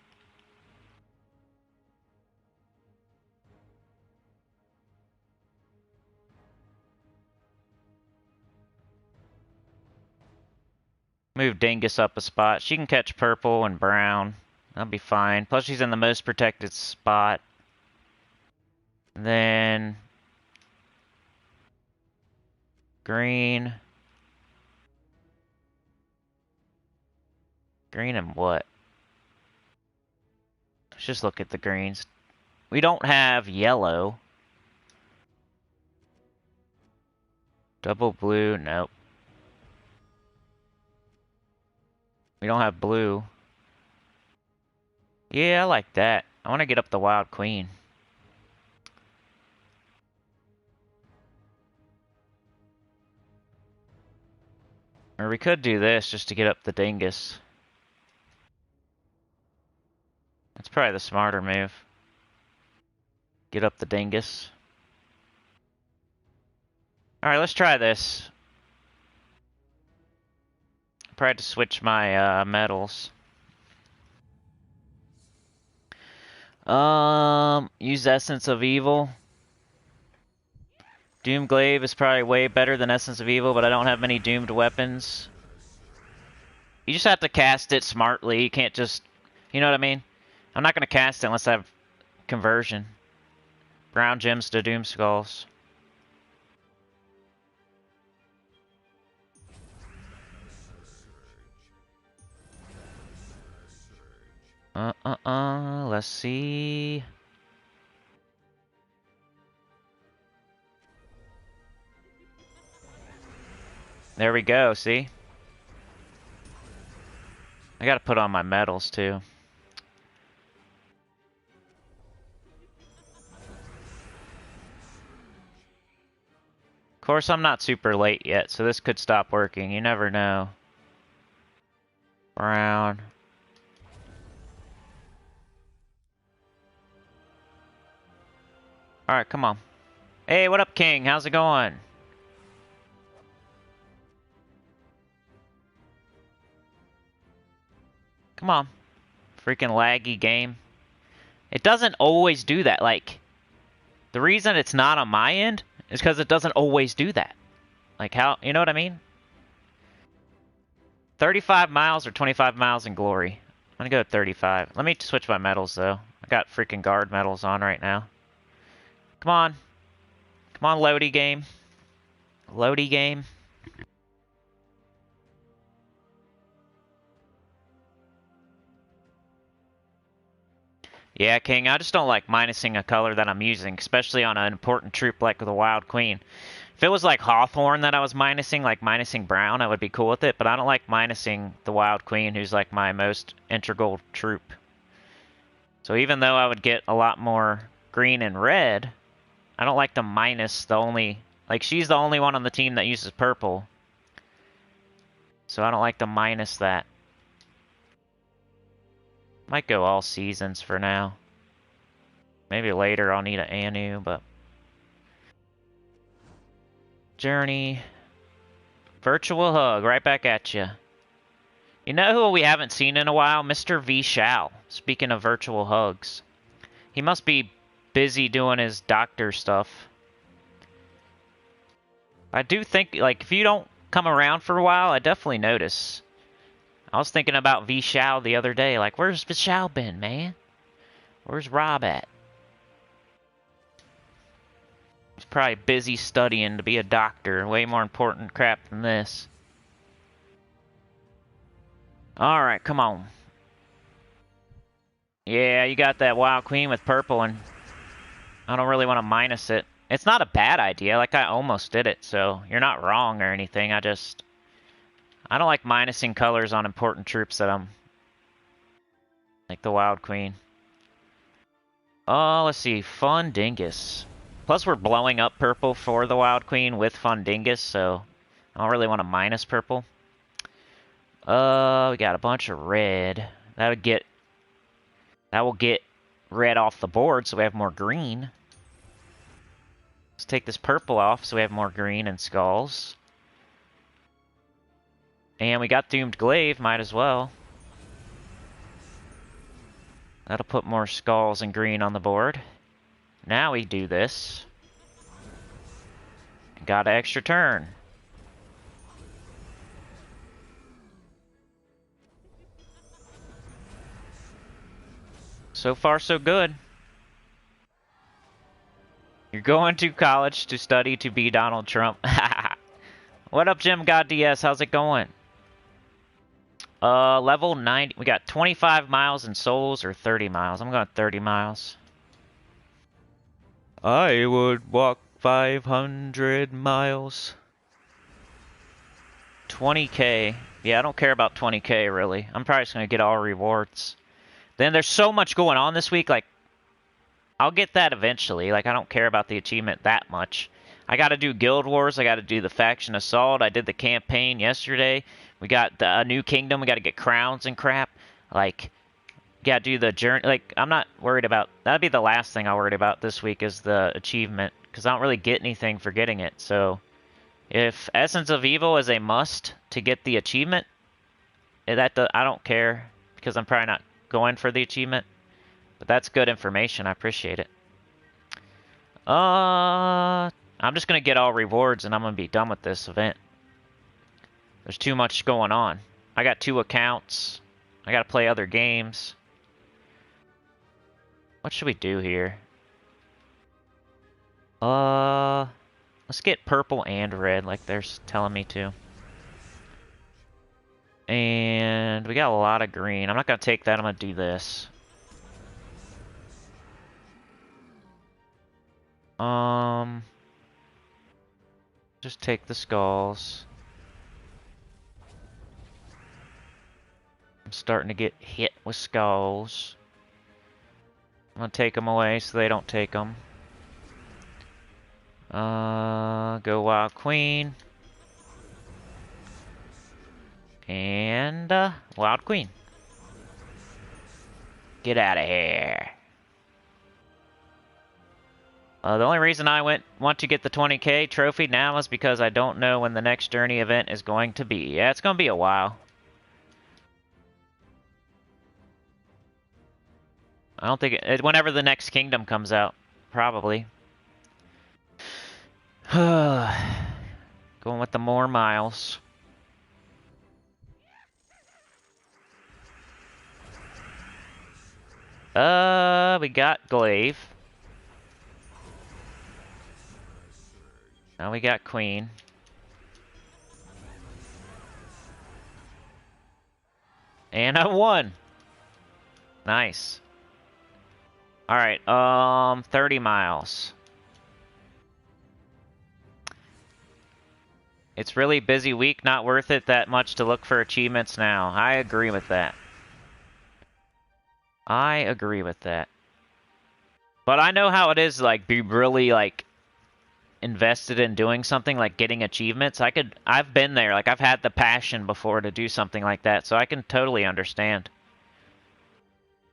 Move Dingus up a spot. She can catch purple and brown. That'll be fine. Plus she's in the most protected spot. Then green. Green and what? Let's just look at the greens. We don't have yellow. Double blue, nope. We don't have blue. Yeah, I like that. I want to get up the Wild Queen. Or we could do this just to get up the Dingus. That's probably the smarter move. Get up the Dingus. Alright, let's try this. Probably have to switch my metals. Use Essence of Evil. Doom Glaive is probably way better than Essence of Evil, but I don't have many doomed weapons. You just have to cast it smartly. You can't just, you know what I mean? I'm not going to cast it unless I have conversion. Brown gems to doom skulls. Let's see. There we go, see? I gotta put on my medals too. Of course, I'm not super late yet, so this could stop working. You never know. Brown. Alright, come on. Hey, what up, King? How's it going? Come on. Freaking laggy game. It doesn't always do that. Like, the reason it's not on my end is because it doesn't always do that. Like, how, you know what I mean? 35 miles or 25 miles in glory? I'm gonna go 35. Let me switch my medals, though. I got freaking guard medals on right now. Come on. Come on, loady game. Loady game. Yeah, King, I just don't like minusing a color that I'm using, especially on an important troop like the Wild Queen. If it was like Hawthorne that I was minusing, like minusing Brown, I would be cool with it, but I don't like minusing the Wild Queen, who's like my most integral troop. So even though I would get a lot more green and red, I don't like to minus the only... Like, she's the only one on the team that uses purple. So I don't like to minus that. Might go all seasons for now. Maybe later I'll need an Anu, but... Journey. Virtual hug, right back at you. You know who we haven't seen in a while? Mr. V. Shao. Speaking of virtual hugs. He must be busy doing his doctor stuff. I do think, like, if you don't come around for a while, I definitely notice. I was thinking about V. Shao the other day. Like, where's V. Shao been, man? Where's Rob at? He's probably busy studying to be a doctor. Way more important crap than this. Alright, come on. Yeah, you got that Wild Queen with purple, and I don't really want to minus it. It's not a bad idea. Like, I almost did it, so you're not wrong or anything. I don't like minusing colors on important troops that I'm... Like the Wild Queen. Oh, let's see. Fundingus. Plus, we're blowing up purple for the Wild Queen with Fundingus, so I don't really want to minus purple. We got a bunch of red. That will get red off the board, so we have more green. Let's take this purple off, so we have more green and skulls. And we got Doomed Glaive, might as well. That'll put more skulls and green on the board. Now we do this. Got an extra turn. So far, so good. You're going to college to study to be Donald Trump. What up, Jim God DS? How's it going? Level 90. We got 25 miles in souls or 30 miles. I'm going 30 miles. I would walk 500 miles. 20k. Yeah, I don't care about 20k, really. I'm probably just going to get all rewards. Then there's so much going on this week, like, I'll get that eventually. Like, I don't care about the achievement that much. I gotta do Guild Wars, I gotta do the Faction Assault, I did the campaign yesterday. We got a new kingdom, we gotta get crowns and crap. Like, gotta do the journey. Like, I'm not worried about... That'd be the last thing I worried about this week is the achievement. Because I don't really get anything for getting it, so... If Essence of Evil is a must to get the achievement, I don't care. Because I'm probably not going for the achievement. But that's good information. I appreciate it. I'm just going to get all rewards and I'm going to be done with this event. There's too much going on. I got 2 accounts. I gotta play other games. What should we do here? Let's get purple and red like they're telling me to. And we got a lot of green. I'm not gonna take that, I'm gonna do this. Just take the skulls. I'm starting to get hit with skulls. I'm gonna take them away so they don't take them. Go Wild Queen. And, Wild Queen. Get out of here. The only reason I want to get the 20k trophy now is because I don't know when the next journey event is going to be. Yeah, it's going to be a while. I don't think whenever the next kingdom comes out, probably. Going with the more miles. We got Glaive. Now we got Queen. And I won. Nice. Alright, 30 miles. It's really busy week, not worth it that much to look for achievements now. I agree with that. I agree with that. But I know how it is, like, be really, like, invested in doing something, like getting achievements. I've been there, like, I've had the passion before to do something like that, so I can totally understand.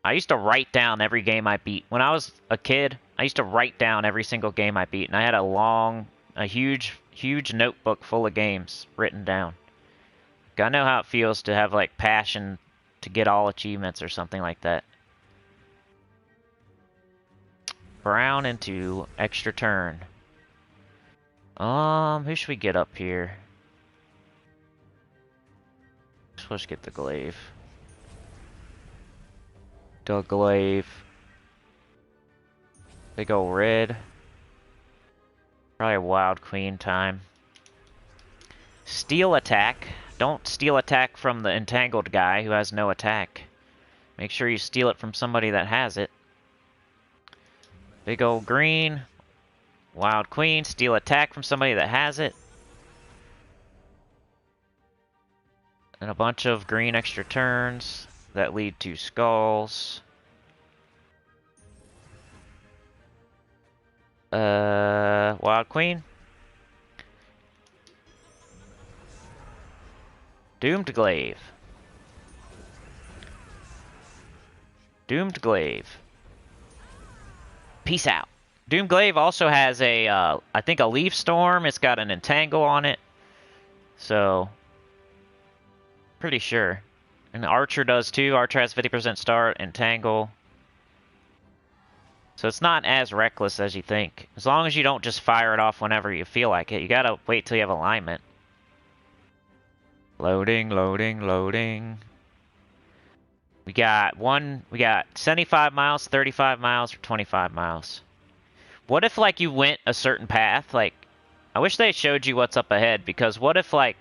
I used to write down every game I beat. When I was a kid, I used to write down every single game I beat, and I had a huge notebook full of games written down. I know how it feels to have, like, passion to get all achievements or something like that. Brown into extra turn. Who should we get up here? Let's get the Glaive. The Glaive. Big ol' red. Probably a Wild Queen time. Steal attack. Don't steal attack from the entangled guy who has no attack. Make sure you steal it from somebody that has it. Big old green. Wild Queen. Steal attack from somebody that has it. And a bunch of green extra turns that lead to skulls. Wild Queen. Doomed Glaive. Doomed Glaive. Peace out. Doomed Glaive also has a, I think a Leaf Storm. It's got an Entangle on it. So, pretty sure. And Archer does too. Archer has 50% start, Entangle. So it's not as reckless as you think. As long as you don't just fire it off whenever you feel like it. You gotta wait till you have alignment. Loading, loading, loading. We got 75 miles, 35 miles, or 25 miles. What if, like, you went a certain path? Like, I wish they showed you what's up ahead, because what if I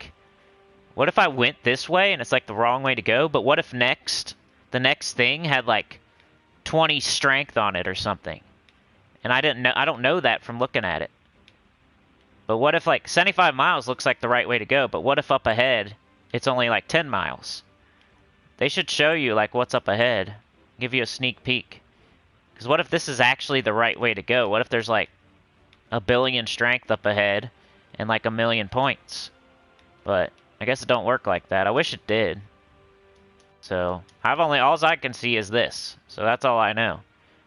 went this way and it's, like, the wrong way to go, but what if the next thing had, like, 20 strength on it or something? And I don't know that from looking at it. But what if, like, 75 miles looks like the right way to go, but what if up ahead it's only, like, 10 miles? They should show you, like, what's up ahead. Give you a sneak peek. Because what if this is actually the right way to go? What if there's, like, 1 billion strength up ahead and, like, 1 million points? But I guess it don't work like that. I wish it did. So, all I can see is this. So that's all I know.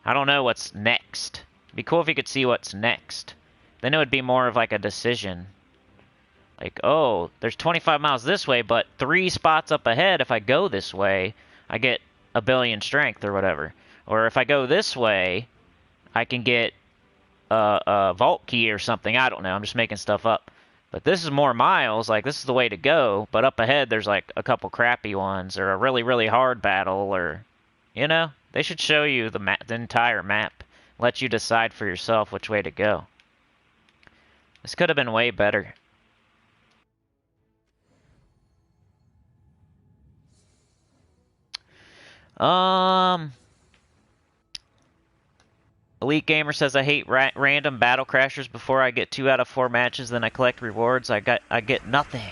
I don't know what's next. It'd be cool if you could see what's next. Then it would be more of, like, a decision. Like, oh, there's 25 miles this way, but 3 spots up ahead, if I go this way, I get 1 billion strength or whatever. Or if I go this way, I can get a vault key or something. I don't know. I'm just making stuff up. But this is more miles, like this is the way to go, but up ahead there's like a couple crappy ones or a really, really hard battle or, you know, they should show you the entire map, let you decide for yourself which way to go. This could have been way better. Elite Gamer says, I hate random battle crashers. Before I get 2 out of 4 matches, then I collect rewards. I get nothing.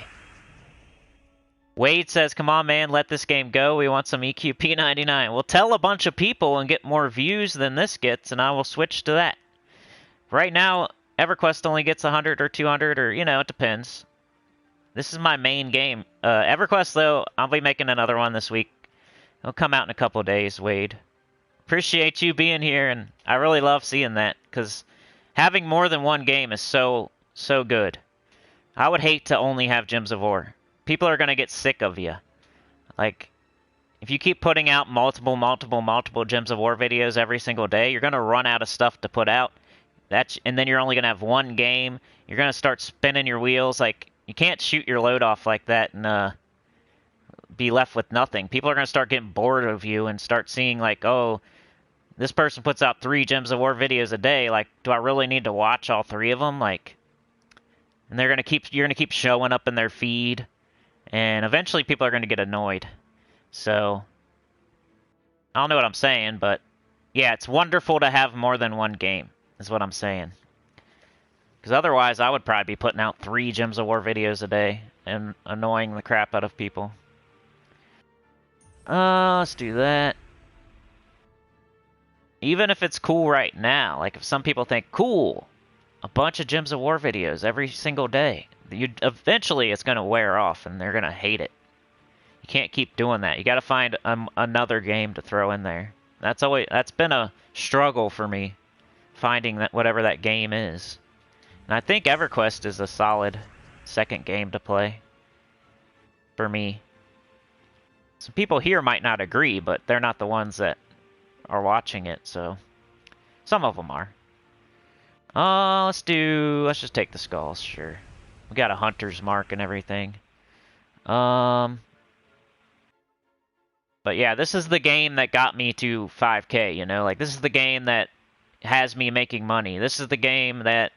Wade says, come on, man, let this game go. We want some EQP 99. Well, tell a bunch of people and get more views than this gets, and I will switch to that. Right now, Everquest only gets 100 or 200, or, you know, it depends. This is my main game. Everquest, though, I'll be making another one this week. It'll come out in a couple days, Wade. Appreciate you being here, and I really love seeing that, because having more than one game is so good. I would hate to only have Gems of War. People are going to get sick of you. Like, if you keep putting out multiple Gems of War videos every single day, you're going to run out of stuff to put out. And then you're only going to have one game. You're going to start spinning your wheels. Like, you can't shoot your load off like that and be left with nothing. People are going to start getting bored of you and start seeing, like, oh, this person puts out 3 Gems of War videos a day. Like, do I really need to watch all 3 of them? Like, and you're gonna keep showing up in their feed, and eventually people are gonna get annoyed. So, I don't know what I'm saying, but yeah, it's wonderful to have more than one game, is what I'm saying. Because otherwise, I would probably be putting out 3 Gems of War videos a day and annoying the crap out of people. Let's do that. Even if it's cool right now, like if some people think, cool, a bunch of Gems of War videos every single day, eventually it's going to wear off and they're going to hate it. You can't keep doing that. You got to find another game to throw in there. That's been a struggle for me, finding that whatever that game is. And I think Everquest is a solid second game to play for me. Some people here might not agree, but they're not the ones that are watching it, so some of them are. Let's just take the skulls, sure. We got a hunter's mark and everything. But yeah, this is the game that got me to 5K, you know? Like, this is the game that has me making money. This is the game that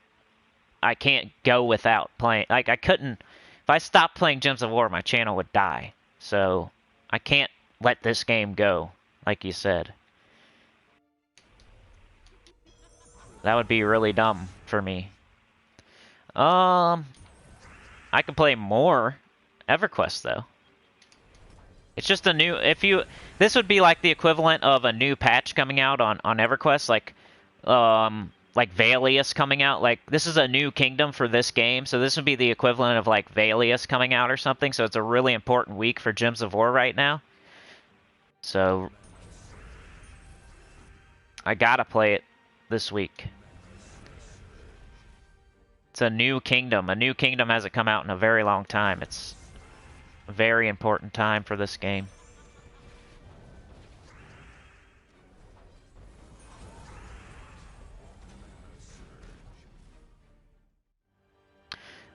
I can't go without playing. Like, I couldn't... If I stopped playing Gems of War, my channel would die. So, I can't let this game go, like you said. That would be really dumb for me. I could play more EverQuest, though. It's just a new... This would be like the equivalent of a new patch coming out on EverQuest, like Valius coming out. Like, this is a new kingdom for this game, so this would be the equivalent of, like, Valius coming out or something, so it's a really important week for Gems of War right now. So, I gotta play it this week. It's a new kingdom. A new kingdom hasn't come out in a very long time. It's a very important time for this game.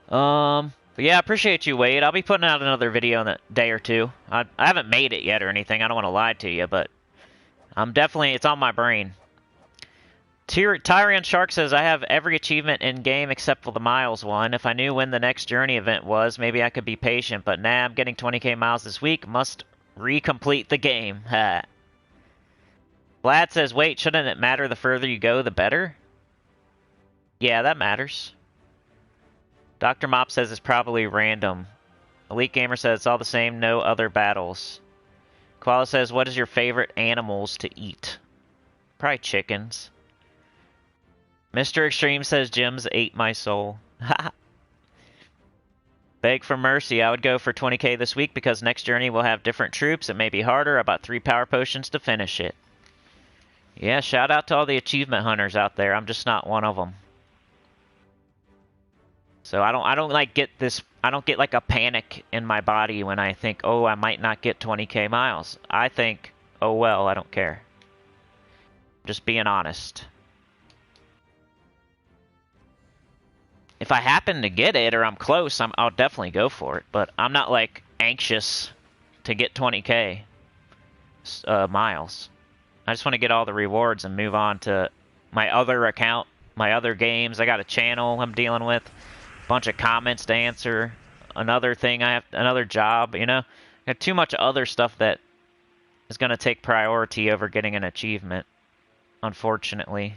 But yeah, I appreciate you, Wade. I'll be putting out another video in a day or two. I haven't made it yet or anything. I don't want to lie to you, but I'm definitely... It's on my brain. Tyrion Shark says, I have every achievement in-game except for the miles one. If I knew when the next journey event was, maybe I could be patient. But nah, I'm getting 20k miles this week. Must recomplete the game. Ha. Vlad says, wait, shouldn't it matter the further you go, the better? Yeah, that matters. Dr. Mop says it's probably random. Elite Gamer says it's all the same, no other battles. Koala says, what is your favorite animals to eat? Probably chickens. Mr. Extreme says, Gems ate my soul. Beg for mercy. I would go for 20k this week because next journey will have different troops. It may be harder. About 3 power potions to finish it. Yeah, shout out to all the achievement hunters out there. I'm just not one of them. So I don't like get this... I don't get like a panic in my body when I think, oh, I might not get 20k miles. I think, oh well, I don't care. Just being honest. if I happen to get it or I'm close, I'll definitely go for it. But I'm not like anxious to get 20k miles. I just want to get all the rewards and move on to my other account, my other games. I got a channel I'm dealing with, a bunch of comments to answer, another thing another job. You know, I got too much other stuff that is going to take priority over getting an achievement. Unfortunately.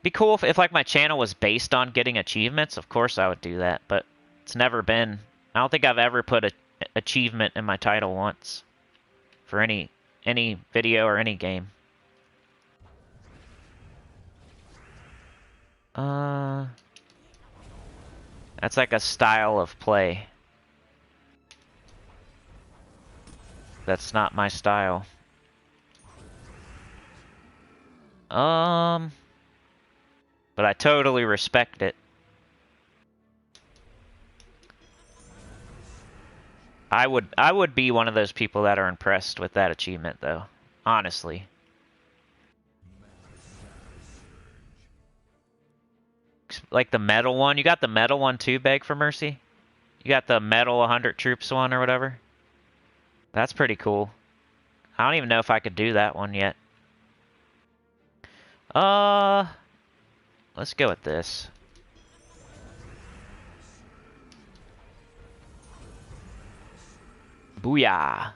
Be cool if like my channel was based on getting achievements. Of course I would do that, but it's never been. I don't think I've ever put an achievement in my title once for any video or any game. That's like a style of play. That's not my style. But I totally respect it. I would be one of those people that are impressed with that achievement, though. Honestly. Like the metal one. You got the metal one too, Beg for Mercy? You got the metal 100 troops one or whatever? That's pretty cool. I don't even know if I could do that one yet. Let's go with this. Booyah!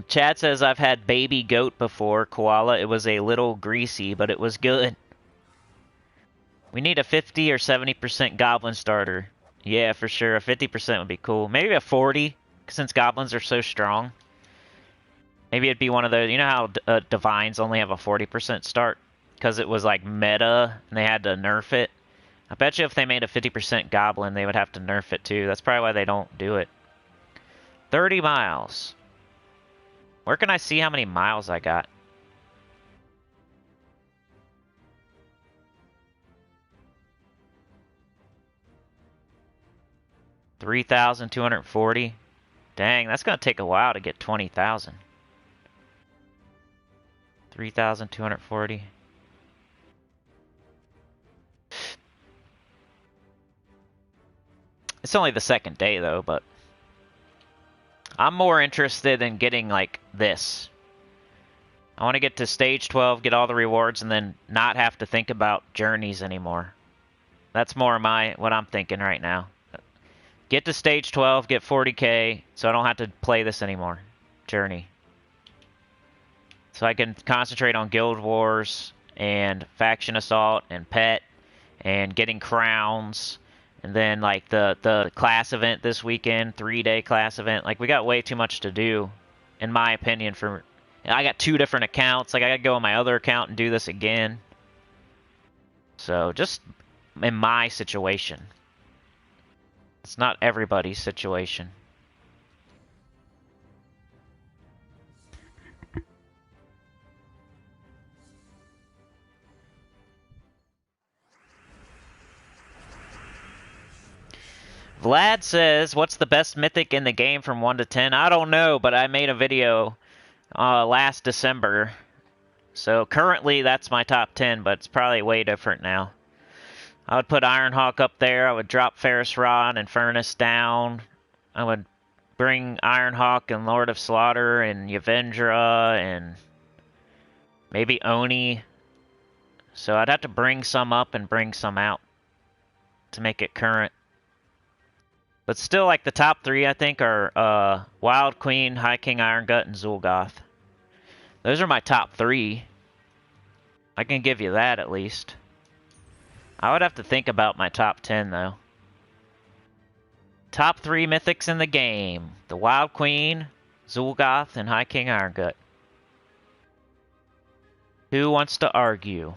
Chad says I've had baby goat before, koala. It was a little greasy, but it was good. We need a 50 or 70% goblin starter. Yeah, for sure. A 50% would be cool. Maybe a 40, since goblins are so strong. Maybe it'd be one of those, you know how divines only have a 40% start? Because it was like meta, and they had to nerf it. I bet you if they made a 50% goblin, they would have to nerf it too. That's probably why they don't do it. 30 miles. Where can I see how many miles I got? $3,240. Dang, that's gonna take a while to get 20,000. 3,240. It's only the second day though, but I'm more interested in getting like this. I want to get to stage 12, get all the rewards, and then not have to think about journeys anymore. That's more what I'm thinking right now. Get to stage 12, get 40k, so I don't have to play this anymore. Journey. So I can concentrate on Guild Wars, and Faction Assault, and Pet, and getting crowns, and then like the class event this weekend, 3-day class event. Like, we got way too much to do, in my opinion. I got 2 different accounts. Like, I gotta go on my other account and do this again. So, just in my situation. It's not everybody's situation. Vlad says, what's the best mythic in the game from 1 to 10? I don't know, but I made a video last December. So currently that's my top 10, but it's probably way different now. I would put Ironhawk up there. I would drop Ferris Rod and Furnace down. I would bring Ironhawk and Lord of Slaughter and Yavendra and maybe Oni. So I'd have to bring some up and bring some out to make it current. But still, like, the top 3, I think, are Wild Queen, High King Iron Gut, and Zul'Goth. Those are my top 3. I can give you that, at least. I would have to think about my top 10, though. Top 3 mythics in the game. The Wild Queen, Zul'Goth, and High King Iron Gut. Who wants to argue?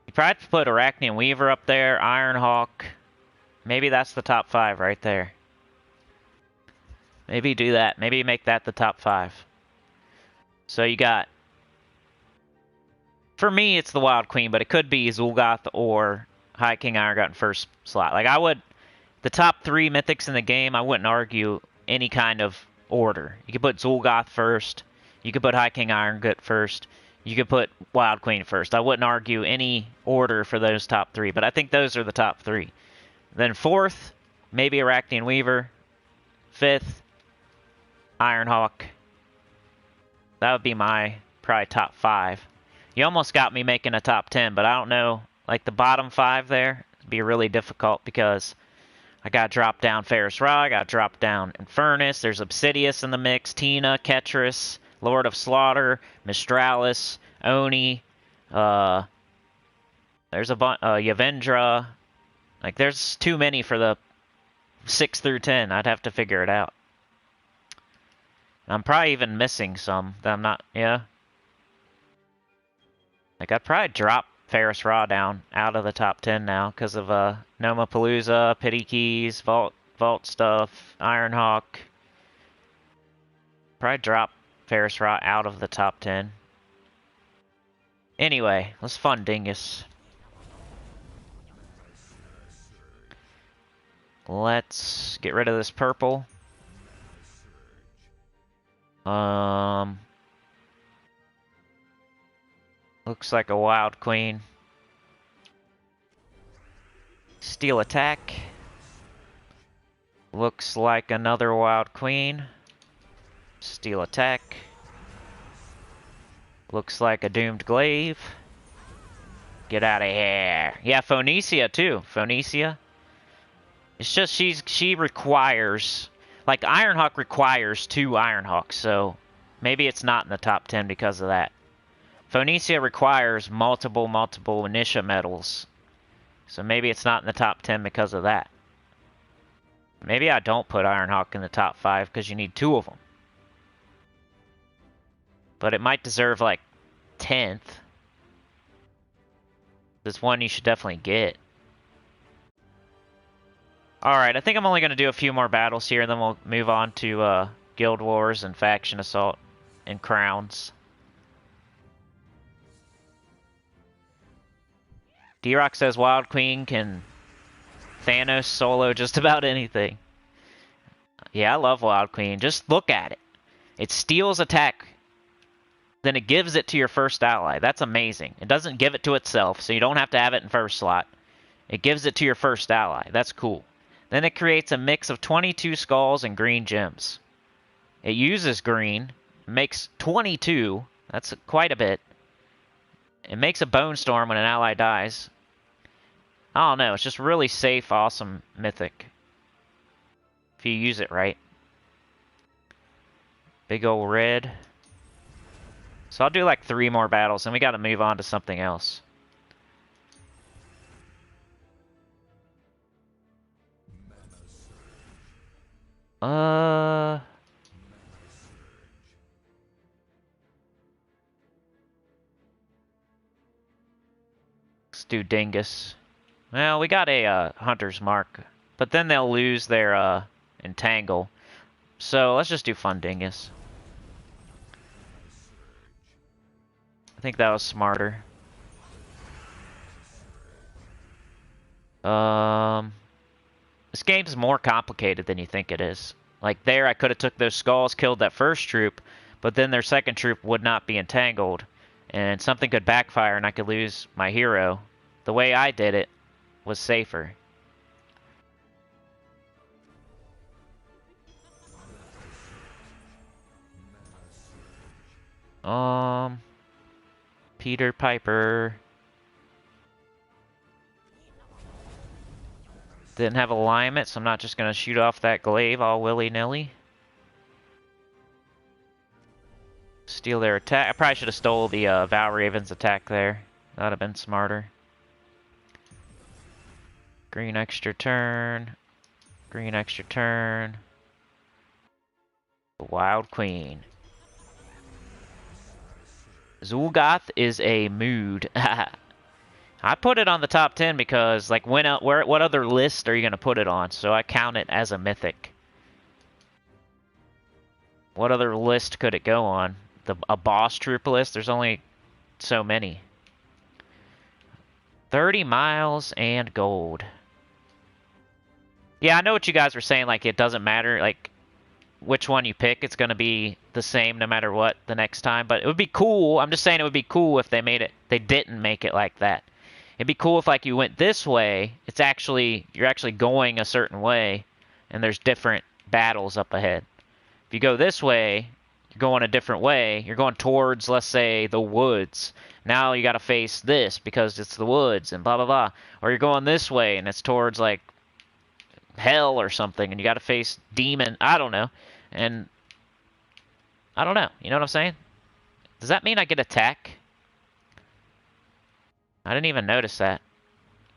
You probably have to put Arachnian Weaver up there, Ironhawk. Maybe that's the top 5 right there. Maybe do that. Maybe make that the top 5. So you got... For me, it's the Wild Queen, but it could be Zul'Goth or High King Iron Gut in first slot. Like, I would... The top 3 mythics in the game, I wouldn't argue any kind of order. You could put Zul'Goth first. You could put High King Iron Gut first. you could put Wild Queen first. I wouldn't argue any order for those top three, but I think those are the top three. Then fourth, maybe Arachnean Weaver. Fifth, Ironhawk. That would be my probably top 5. You almost got me making a top 10, but I don't know. Like the bottom 5 there would be really difficult because I got to drop down Ferris Ra, I got to drop down Infernus. There's Obsidius in the mix, Tina, Ketris, Lord of Slaughter, Mistralis, Oni. There's a bunch, Yavendra. Like there's too many for the 6 through 10. I'd have to figure it out. I'm probably even missing some that I'm not, yeah. Like, I'd probably drop Ferris Ra down out of the top 10 now because of Nomapalooza, Pity Keys, Vault stuff, Ironhawk. Probably drop Ferris Ra out of the top 10. Anyway, let's fund Dingus. Let's get rid of this purple. Looks like a Wild Queen. Steel Attack. Looks like another Wild Queen. Steel Attack. Looks like a Doomed Glaive. Get out of here. Yeah, Phoenicia too. Phoenicia. It's just she requires, like Ironhawk requires 2 Ironhawks, so maybe it's not in the top 10 because of that. Phoenicia requires multiple Initia medals, so maybe it's not in the top 10 because of that. Maybe I don't put Ironhawk in the top 5 because you need 2 of them. But it might deserve like 10th. This one you should definitely get. Alright, I think I'm only going to do a few more battles here, and then we'll move on to Guild Wars and Faction Assault and Crowns. D-Rock says Wild Queen can Thanos solo just about anything. Yeah, I love Wild Queen. Just look at it. It steals attack, then it gives it to your first ally. That's amazing. It doesn't give it to itself, so you don't have to have it in first slot. It gives it to your first ally. That's cool. Then it creates a mix of 22 skulls and green gems. It uses green, makes 22. That's quite a bit. It makes a bone storm when an ally dies. I don't know, it's just really safe, awesome Mythic. If you use it right. Big ol' red. So I'll do like 3 more battles, and we gotta move on to something else. Let's do Dingus. Well, we got a Hunter's Mark, but then they'll lose their Entangle. So let's just do Fun Dingus. I think that was smarter. This game's more complicated than you think it is. Like there, I could have took those skulls, killed that first troop, but then their second troop would not be entangled, and something could backfire and I could lose my hero. The way I did it was safer. Peter Piper. Didn't have alignment, so I'm not just going to shoot off that glaive all willy-nilly. Steal their attack. I probably should have stole the Val Raven's attack there. That would have been smarter. Green extra turn. Green extra turn. Wild Queen. Zul'Goth is a mood. I put it on the top 10 because, like, what other list are you going to put it on? So I count it as a Mythic. What other list could it go on? A boss troop list? There's only so many. 30 miles and gold. Yeah, I know what you guys were saying, like, it doesn't matter. Like, which one you pick, it's going to be the same no matter what the next time. But it would be cool. I'm just saying it would be cool if they didn't make it like that. It'd be cool if like you went this way. You're actually going a certain way, and there's different battles up ahead. If you go this way, you're going a different way. You're going towards, let's say, the woods. Now you got to face this because it's the woods and blah blah blah. Or you're going this way and it's towards like hell or something, and you got to face demon. I don't know. And I don't know. You know what I'm saying? Does that mean I get attack? I didn't even notice that.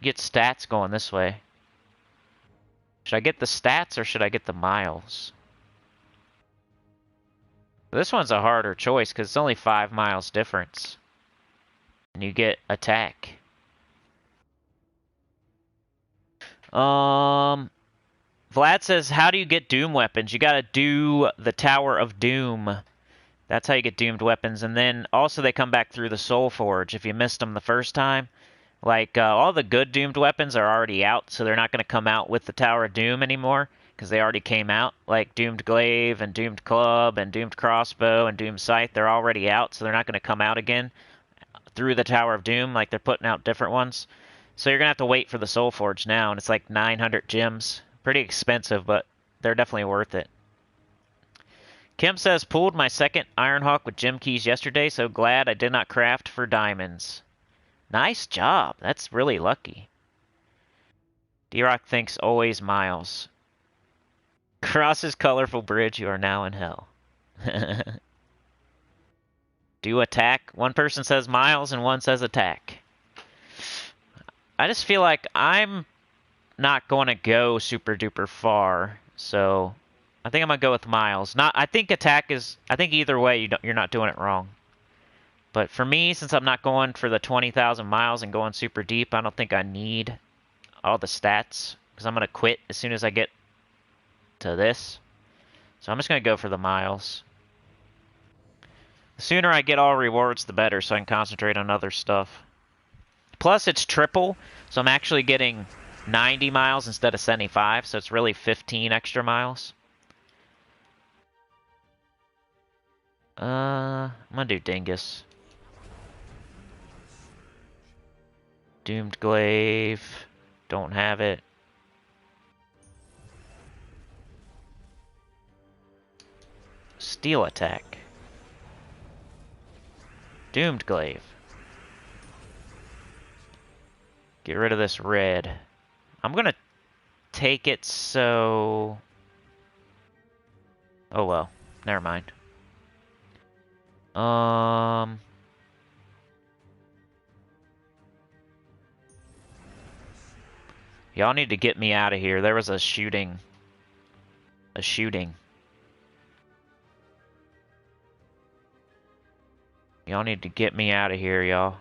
Get stats going this way. Should I get the stats or should I get the miles? This one's a harder choice because it's only 5 miles difference. And you get attack. Vlad says, how do you get Doom weapons? You gotta do the Tower of Doom. That's how you get doomed weapons. And then also they come back through the Soul Forge if you missed them the first time. Like, all the good doomed weapons are already out, so they're not going to come out with the Tower of Doom anymore, because they already came out. Like Doomed Glaive and Doomed Club and Doomed Crossbow and Doomed Scythe, they're already out, so they're not going to come out again through the Tower of Doom, like they're putting out different ones. So you're going to have to wait for the Soul Forge now, and it's like 900 gems. Pretty expensive, but they're definitely worth it. Kim says, pulled my second Ironhawk with gem keys yesterday, so glad I did not craft for diamonds. Nice job. That's really lucky. D-Rock thinks always miles. Crosses colorful bridge, you are now in hell. Do attack. One person says miles and one says attack. I just feel like I'm not going to go super duper far, so I think I'm going to go with miles. I think attack is, I think either way you're not doing it wrong. But for me, since I'm not going for the 20,000 miles and going super deep, I don't think I need all the stats. Because I'm going to quit as soon as I get to this. So I'm just going to go for the miles. The sooner I get all rewards, the better, so I can concentrate on other stuff. Plus, it's triple, so I'm actually getting 90 miles instead of 75, so it's really 15 extra miles. I'm going to do Dingus. Doomed Glaive. Don't have it. Steel Attack. Doomed Glaive. Get rid of this red. I'm gonna take it so... Oh well. Never mind. Y'all need to get me out of here. There was a shooting. Y'all need to get me out of here, y'all.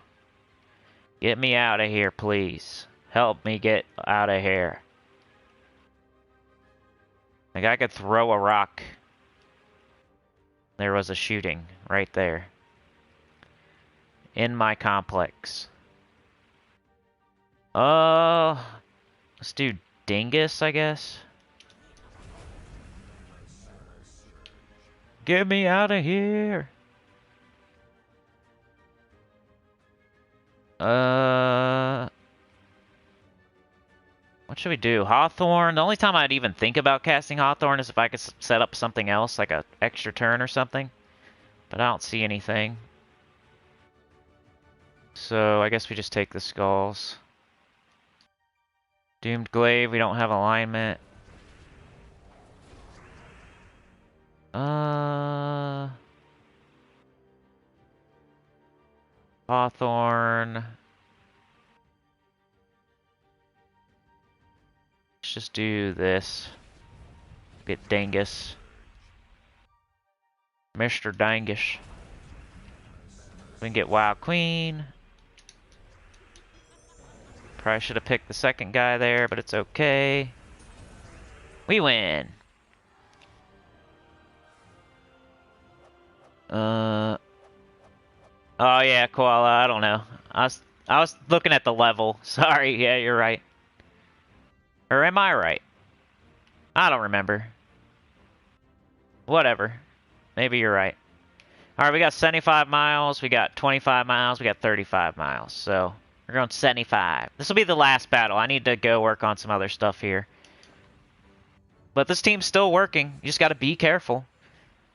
Get me out of here, please. Help me get out of here. Like I could throw a rock. There was a shooting right there. In my complex. Let's do Dingus, I guess. Get me out of here. What should we do? Hawthorne? The only time I'd even think about casting Hawthorne is if I could set up something else, like an extra turn or something. But I don't see anything. So I guess we just take the skulls. Doomed Glaive, we don't have alignment. Hawthorne. Let's just do this. Get Dingus. Mr. Dingus. We can get Wild Queen. Probably should have picked the second guy there, but it's okay. We win. Oh yeah, Koala, I don't know. I was looking at the level. Sorry, yeah, you're right. Or am I right? I don't remember. Whatever. Maybe you're right. Alright, we got 75 miles, we got 25 miles, we got 35 miles. So, we're going 75. This will be the last battle. I need to go work on some other stuff here. But this team's still working. You just gotta be careful.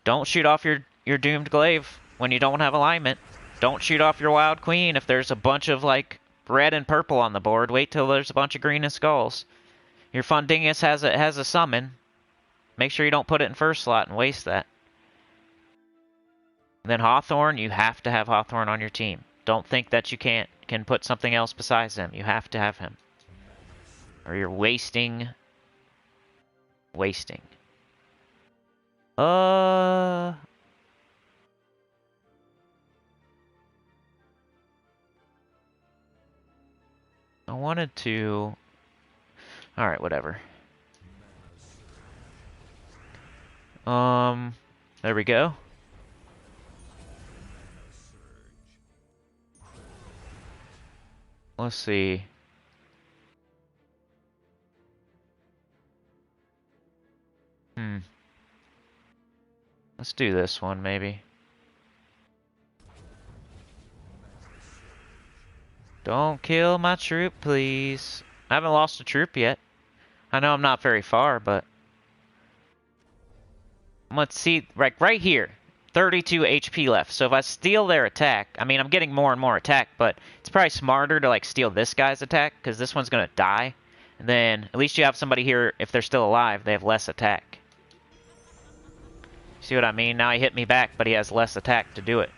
Don't shoot off your doomed glaive when you don't have alignment. Don't shoot off your wild queen if there's a bunch of, like, red and purple on the board. Wait till there's a bunch of green and skulls. Your Fundingus has a summon. Make sure you don't put it in first slot and waste that. And then Hawthorne, you have to have Hawthorne on your team. Don't think that you can put something else besides him. You have to have him. Or you're wasting. I wanted to... Alright, whatever. There we go. Let's see. Let's do this one, maybe. Don't kill my troop, please. I haven't lost a troop yet. I know I'm not very far, but... Let's see, right here. 32 HP left. So if I steal their attack, I mean, I'm getting more and more attack, but it's probably smarter to, like, steal this guy's attack, because this one's gonna die. And then, at least you have somebody here, if they're still alive, they have less attack. See what I mean? Now he hit me back, but he has less attack to do it.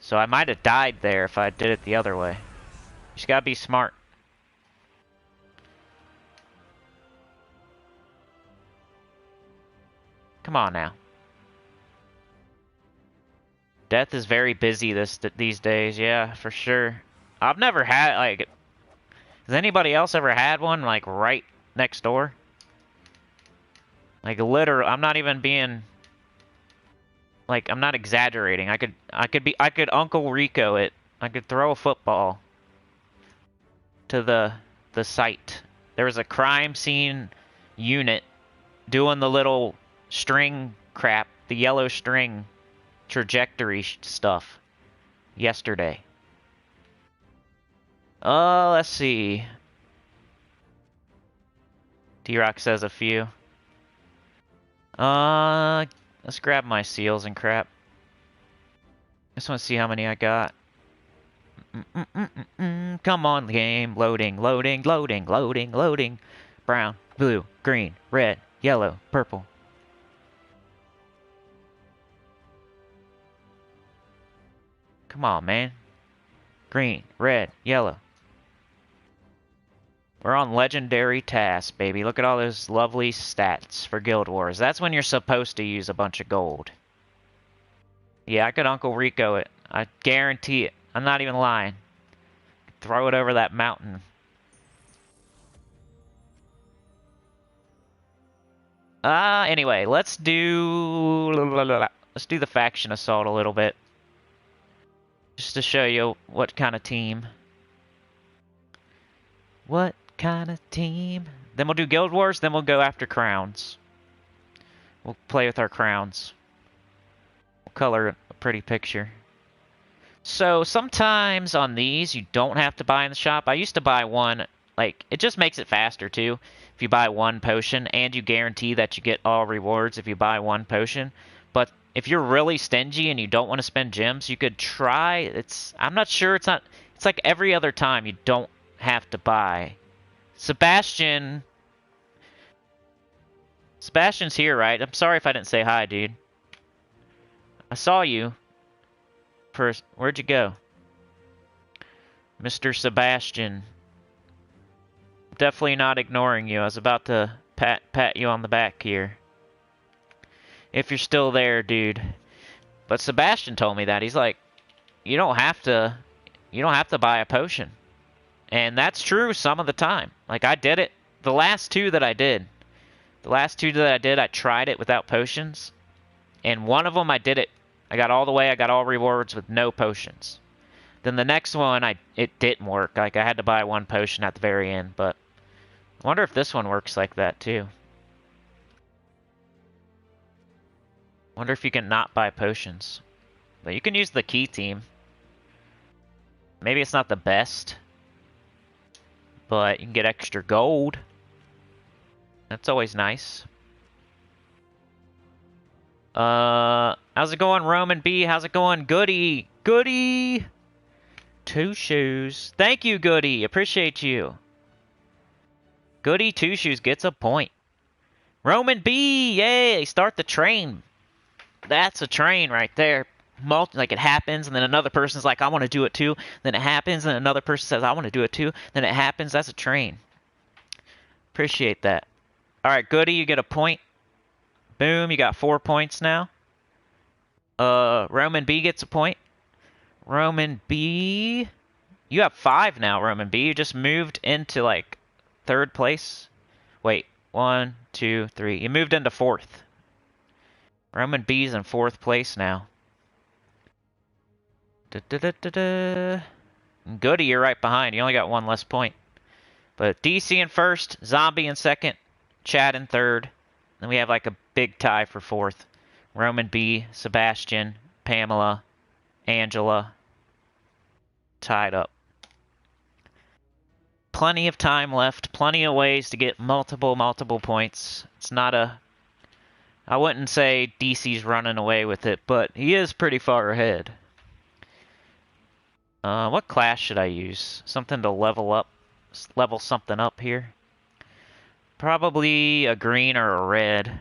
So I might have died there if I did it the other way. You just gotta be smart. Come on now. Death is very busy these days, yeah, for sure. I've never had, like... Has anybody else ever had one, like, right next door? Like, literally, I'm not even being... Like, I'm not exaggerating. I could Uncle Rico it. I could throw a football to the site. There was a crime scene unit doing the little string crap, the yellow string trajectory stuff yesterday. Let's see. D-Rock says a few. Let's grab my seals and crap. Just want to see how many I got. Come on, game. Loading. Brown, blue, green, red, yellow, purple. Come on, man. Green, red, yellow. We're on Legendary Task, baby. Look at all those lovely stats for Guild Wars. That's when you're supposed to use a bunch of gold. Yeah, I could Uncle Rico it. I guarantee it. I'm not even lying. Throw it over that mountain. Anyway, let's do the faction assault a little bit. Just to show you what kind of team. What kind of team? Then we'll do Guild Wars, then we'll go after crowns. We'll play with our crowns. We'll color a pretty picture. So sometimes on these, you don't have to buy in the shop. I used to buy one, like, it just makes it faster too. If you buy one potion, and you guarantee that you get all rewards if you buy one potion. But if you're really stingy and you don't want to spend gems, you could try, I'm not sure, it's like every other time you don't have to buy. Sebastian's here, right? I'm sorry if I didn't say hi, dude. I saw you. First, where'd you go? Mr. Sebastian. Definitely not ignoring you. I was about to pat you on the back here. If you're still there, dude. But Sebastian told me that. He's like, you don't have to buy a potion. And that's true some of the time. Like, I did it. The last two that I did, I tried it without potions. And one of them, I did it. I got all the way, I got all rewards with no potions. Then the next one, it didn't work. Like, I had to buy one potion at the very end. But I wonder if this one works like that, too. Wonder if you can not buy potions. But you can use the key team. Maybe it's not the best, but you can get extra gold. That's always nice. How's it going, Roman B? How's it going, Goody? Goody! 2 shoes. Thank you, Goody. Appreciate you. Goody 2 shoes gets a point. Roman B, yay! Start the train. That's a train right there. Like it happens, and then another person's like, I want to do it too. Then it happens, and another person says, I want to do it too. Then it happens. That's a train. Appreciate that. All right, Goody, you get a point. Boom, you got 4 points now. Roman B gets a point. Roman B, you have 5 now, Roman B. You just moved into, like, 3rd place. Wait, 1, 2, 3. You moved into 4th. Roman B's in 4th place now. Goody, you're right behind. You only got 1 less point. But DC in 1st, Zombie in 2nd, Chad in 3rd. Then we have like a big tie for 4th. Roman B, Sebastian, Pamela, Angela. Tied up. Plenty of time left. Plenty of ways to get multiple points. It's not a... I wouldn't say DC's running away with it, but he is pretty far ahead. What class should I use? Something to level something up here. Probably a green or a red.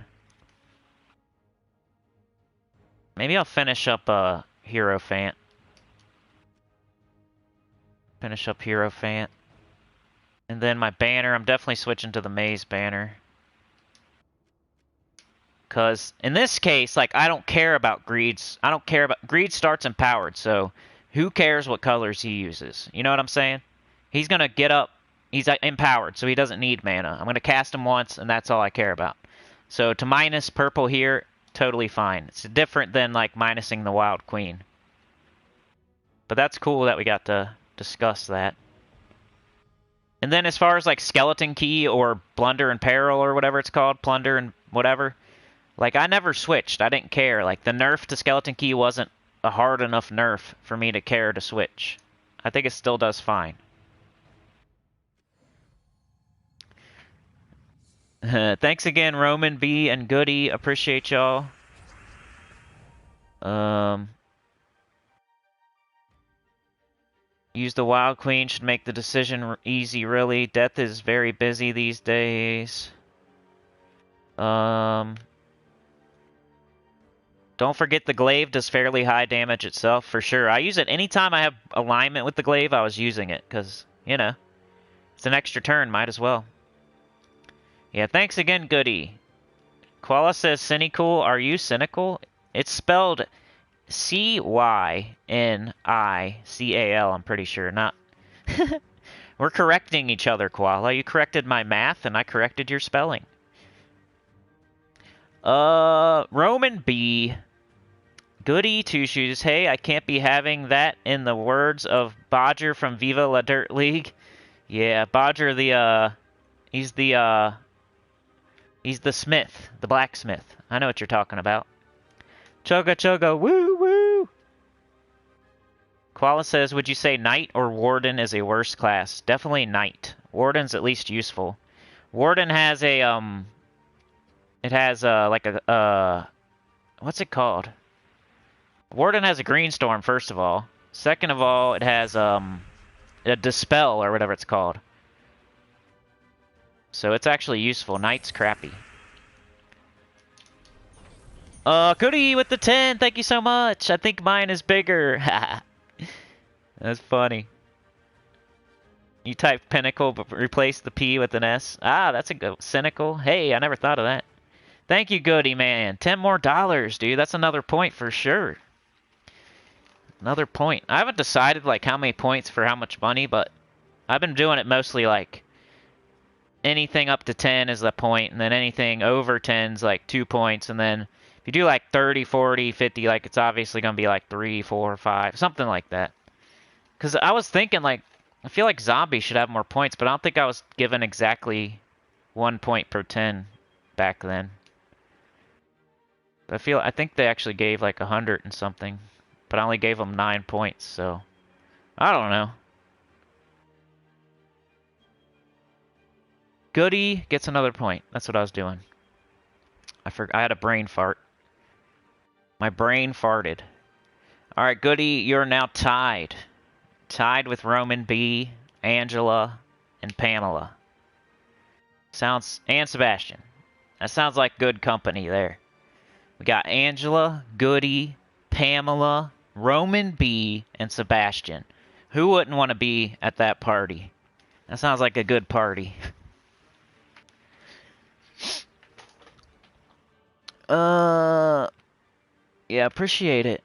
Maybe I'll finish up a Hierophant. Finish up Hierophant. And then my banner, I'm definitely switching to the Maze banner. Because in this case, like, I don't care about Greed's. I don't care about... Greed starts empowered, so who cares what colors he uses? You know what I'm saying? He's going to get up. He's empowered, so he doesn't need mana. I'm going to cast him once, and that's all I care about. So to minus purple here, totally fine. It's different than, like, minusing the Wild Queen. But that's cool that we got to discuss that. And then as far as, like, Skeleton Key or Blunder and Peril or whatever it's called, Plunder and whatever, like, I never switched. I didn't care. Like, the nerf to Skeleton Key wasn't a hard enough nerf for me to care to switch. I think it still does fine. Thanks again, Roman B and Goody. Appreciate y'all. Use the Wild Queen. Should make the decision easy, really. Death is very busy these days. Don't forget the glaive does fairly high damage itself, for sure. I use it anytime I have alignment with the glaive, I was using it, because, you know, it's an extra turn, might as well. Yeah, thanks again, Goody. Koala says, Sinnycool, are you cynical? It's spelled C-Y-N-I-C-A-L, I'm pretty sure, not... We're correcting each other, Koala. You corrected my math, and I corrected your spelling. Roman B. Goody 2 Shoes. Hey, I can't be having that in the words of Bodger from Viva La Dirt League. Yeah, Bodger he's the smith, the blacksmith. I know what you're talking about. Chugga chugga, woo woo! Koala says, would you say Knight or Warden is a worse class? Definitely Knight. Warden's at least useful. Warden has a, it has, like a, what's it called? Warden has a green storm, first of all. Second of all, it has, a Dispel, or whatever it's called. So it's actually useful. Knight's crappy. Goody with the 10, thank you so much. I think mine is bigger. That's funny. You type Pinnacle, but replace the P with an S. Ah, that's a good cynical. Hey, I never thought of that. Thank you, Goody, man. $10 more, dude. That's another point for sure. Another point. I haven't decided, like, how many points for how much money, but I've been doing it mostly, like, anything up to 10 is a point, and then anything over 10 is, like, 2 points, and then if you do, like, 30, 40, 50, like, it's obviously going to be, like, 3, 4, 5, something like that. Because I was thinking, like, I feel like Zombie should have more points, but I don't think I was given exactly 1 point per 10 back then. I think they actually gave like 100 and something, but I only gave them 9 points, so I don't know. Goody gets another point. That's what I was doing. I had a brain fart. My brain farted. All right, Goody, you're now tied. Tied with Roman B, Angela, and Pamela. And Sebastian. That sounds like good company there. We got Angela, Goody, Pamela, Roman B, and Sebastian. Who wouldn't want to be at that party? That sounds like a good party. Yeah, appreciate it.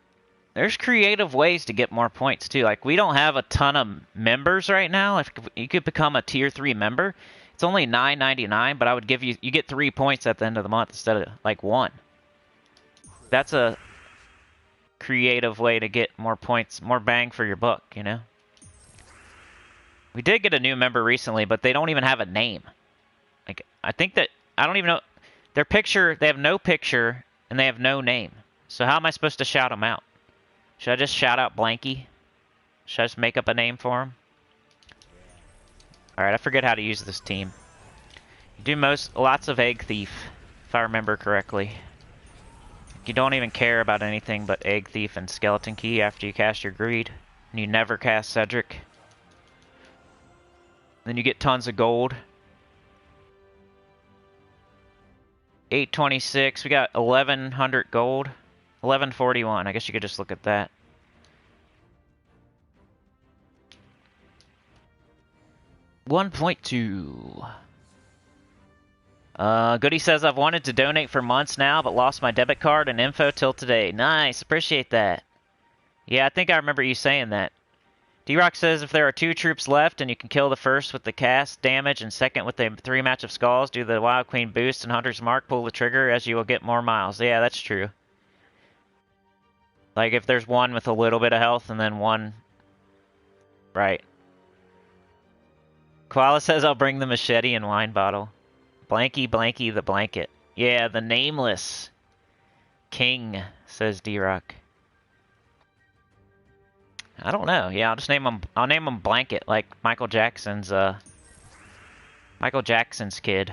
There's creative ways to get more points, too. Like, we don't have a ton of members right now. If you could become a Tier 3 member, it's only $9.99, but I would give you get 3 points at the end of the month instead of, like, 1. That's a creative way to get more points, more bang for your buck, you know? We did get a new member recently, but they don't even have a name. Like, I don't even know, they have no picture, and they have no name. So how am I supposed to shout them out? Should I just shout out Blanky? Should I just make up a name for him? Alright, I forget how to use this team. You do lots of Egg Thief, if I remember correctly. You don't even care about anything but Egg Thief and Skeleton Key after you cast your Greed. And you never cast Cedric. Then you get tons of gold. 826, we got 1100 gold. 1141, I guess you could just look at that. $1.2. Goody says, I've wanted to donate for months now, but lost my debit card and info till today. Nice, appreciate that. Yeah, I think I remember you saying that. D-Rock says, if there are 2 troops left and you can kill the first with the cast damage and second with the 3 match of skulls, do the Wild Queen boost and Hunter's Mark, pull the trigger as you will get more miles. Yeah, that's true. Like, if there's one with a little bit of health and then one... Right. Koala says, I'll bring the machete and wine bottle. Blanky, Blanky, the blanket. Yeah, the nameless king, says D-Rock. I don't know. Yeah, I'll name him Blanket, like Michael Jackson's kid.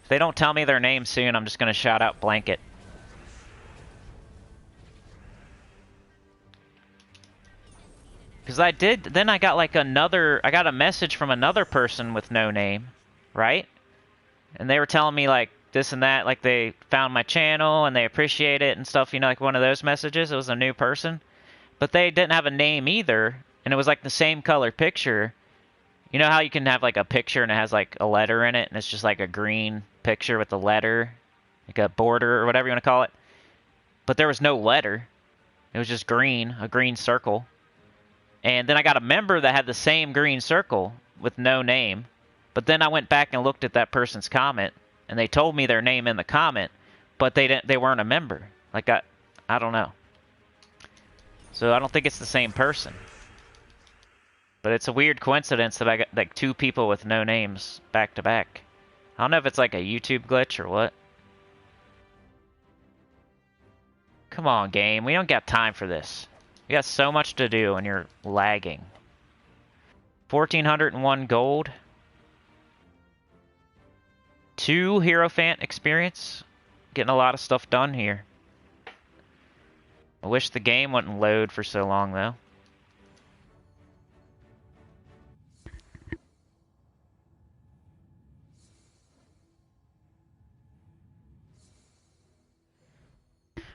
If they don't tell me their name soon, I'm just gonna shout out Blanket. Because then I got like I got a message from another person with no name, right? And they were telling me like this and that, like they found my channel and they appreciate it and stuff, you know, like one of those messages. It was a new person. But they didn't have a name either, and it was like the same color picture. You know how you can have like a picture and it has like a letter in it, and it's just like a green picture with a letter, like a border or whatever you want to call it? But there was no letter. It was just green, a green circle. And then I got a member that had the same green circle with no name. But then I went back and looked at that person's comment, and they told me their name in the comment, but they weren't a member. Like I don't know. So I don't think it's the same person. But it's a weird coincidence that I got like 2 people with no names back to back. I don't know if it's like a YouTube glitch or what. Come on, game. We don't got time for this. We got so much to do and you're lagging. 1,401 gold. 2 Hierophant experience. Getting a lot of stuff done here. I wish the game wouldn't load for so long, though.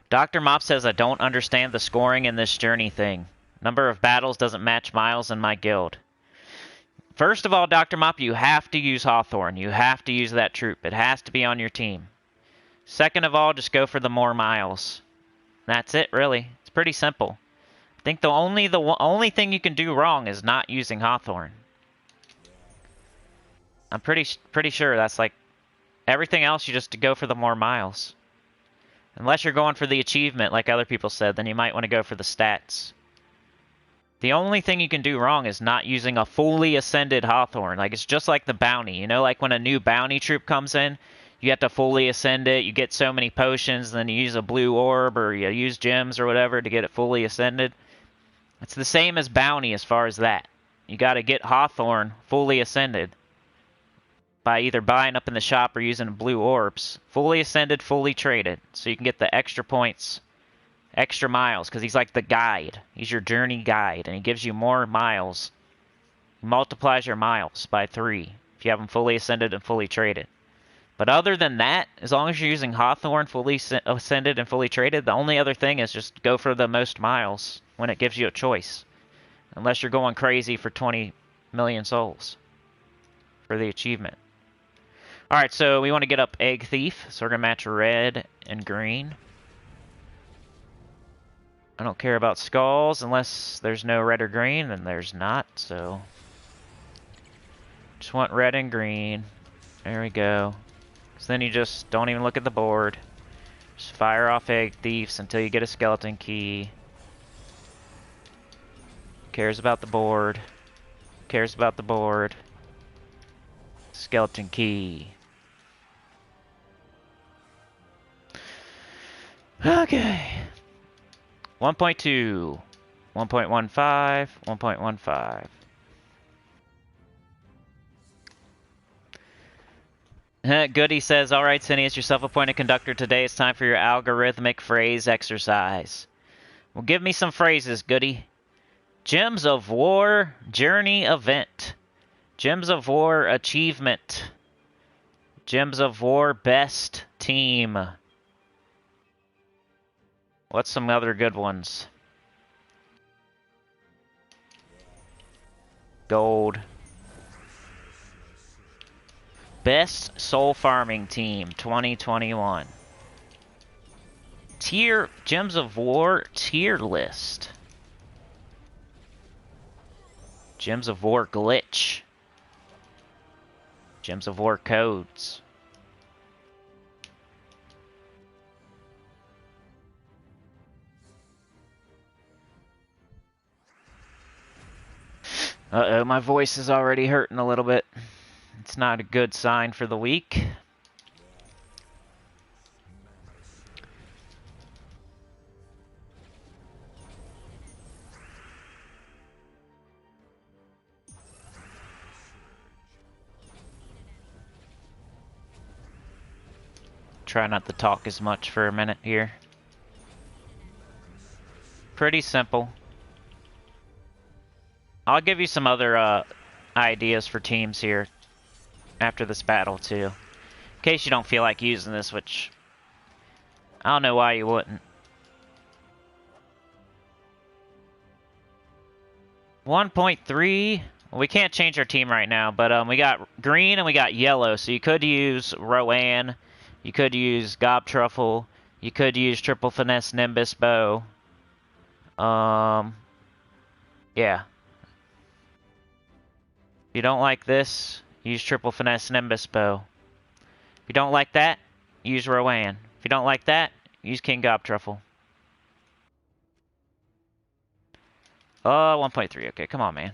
Dr. Mop says, I don't understand the scoring in this journey thing. Number of battles doesn't match miles in my guild. First of all, Dr. Mop, you have to use Hawthorne. You have to use that troop. It has to be on your team. Second of all, just go for the more miles. That's it, really. It's pretty simple. I think the only thing you can do wrong is not using Hawthorne. I'm pretty sure that's like everything else. You just go for the more miles. Unless you're going for the achievement, like other people said, then you might want to go for the stats. The only thing you can do wrong is not using a fully ascended Hawthorne. Like, it's just like the bounty. You know, like when a new bounty troop comes in, you have to fully ascend it. You get so many potions, then you use a blue orb or you use gems or whatever to get it fully ascended. It's the same as bounty as far as that. You got to get Hawthorne fully ascended by either buying up in the shop or using blue orbs. Fully ascended, fully traded. So you can get the extra points, extra miles, because he's like the guide. He's your journey guide, and he gives you more miles. He multiplies your miles by 3 if you have them fully ascended and fully traded. But other than that, as long as you're using Hawthorne fully ascended and fully traded, the only other thing is just go for the most miles when it gives you a choice. Unless you're going crazy for 20 million souls for the achievement. Alright, so we want to get up Egg Thief, so we're going to match red and green. I don't care about skulls unless there's no red or green, and there's not, so... Just want red and green. There we go. So then you just don't even look at the board. Just fire off Egg Thieves until you get a skeleton key. Cares about the board. Cares about the board. Skeleton key. Okay. 1.2. 1.15. 1.15. Goody says, alright, Cinny, as your self-appointed conductor today, it's time for your algorithmic phrase exercise. Well, give me some phrases, Goody. Gems of War Journey Event. Gems of War Achievement. Gems of War Best Team. What's some other good ones? Gold. Best Soul Farming Team 2021. Gems of War tier list. Gems of War glitch. Gems of War codes. Uh-oh, my voice is already hurting a little bit. It's not a good sign for the week. Try not to talk as much for a minute here. Pretty simple. I'll give you some other ideas for teams here after this battle too. In case you don't feel like using this, which I don't know why you wouldn't. 1.3. Well, we can't change our team right now, but we got green and we got yellow, so you could use Rowan, you could use Gob Truffle, you could use Triple Finesse Nimbus Bow. Yeah. If you don't like this, use Triple Finesse Nimbus Bow. If you don't like that, use Rowan. If you don't like that, use King Gob Truffle. 1.3. Okay, come on, man.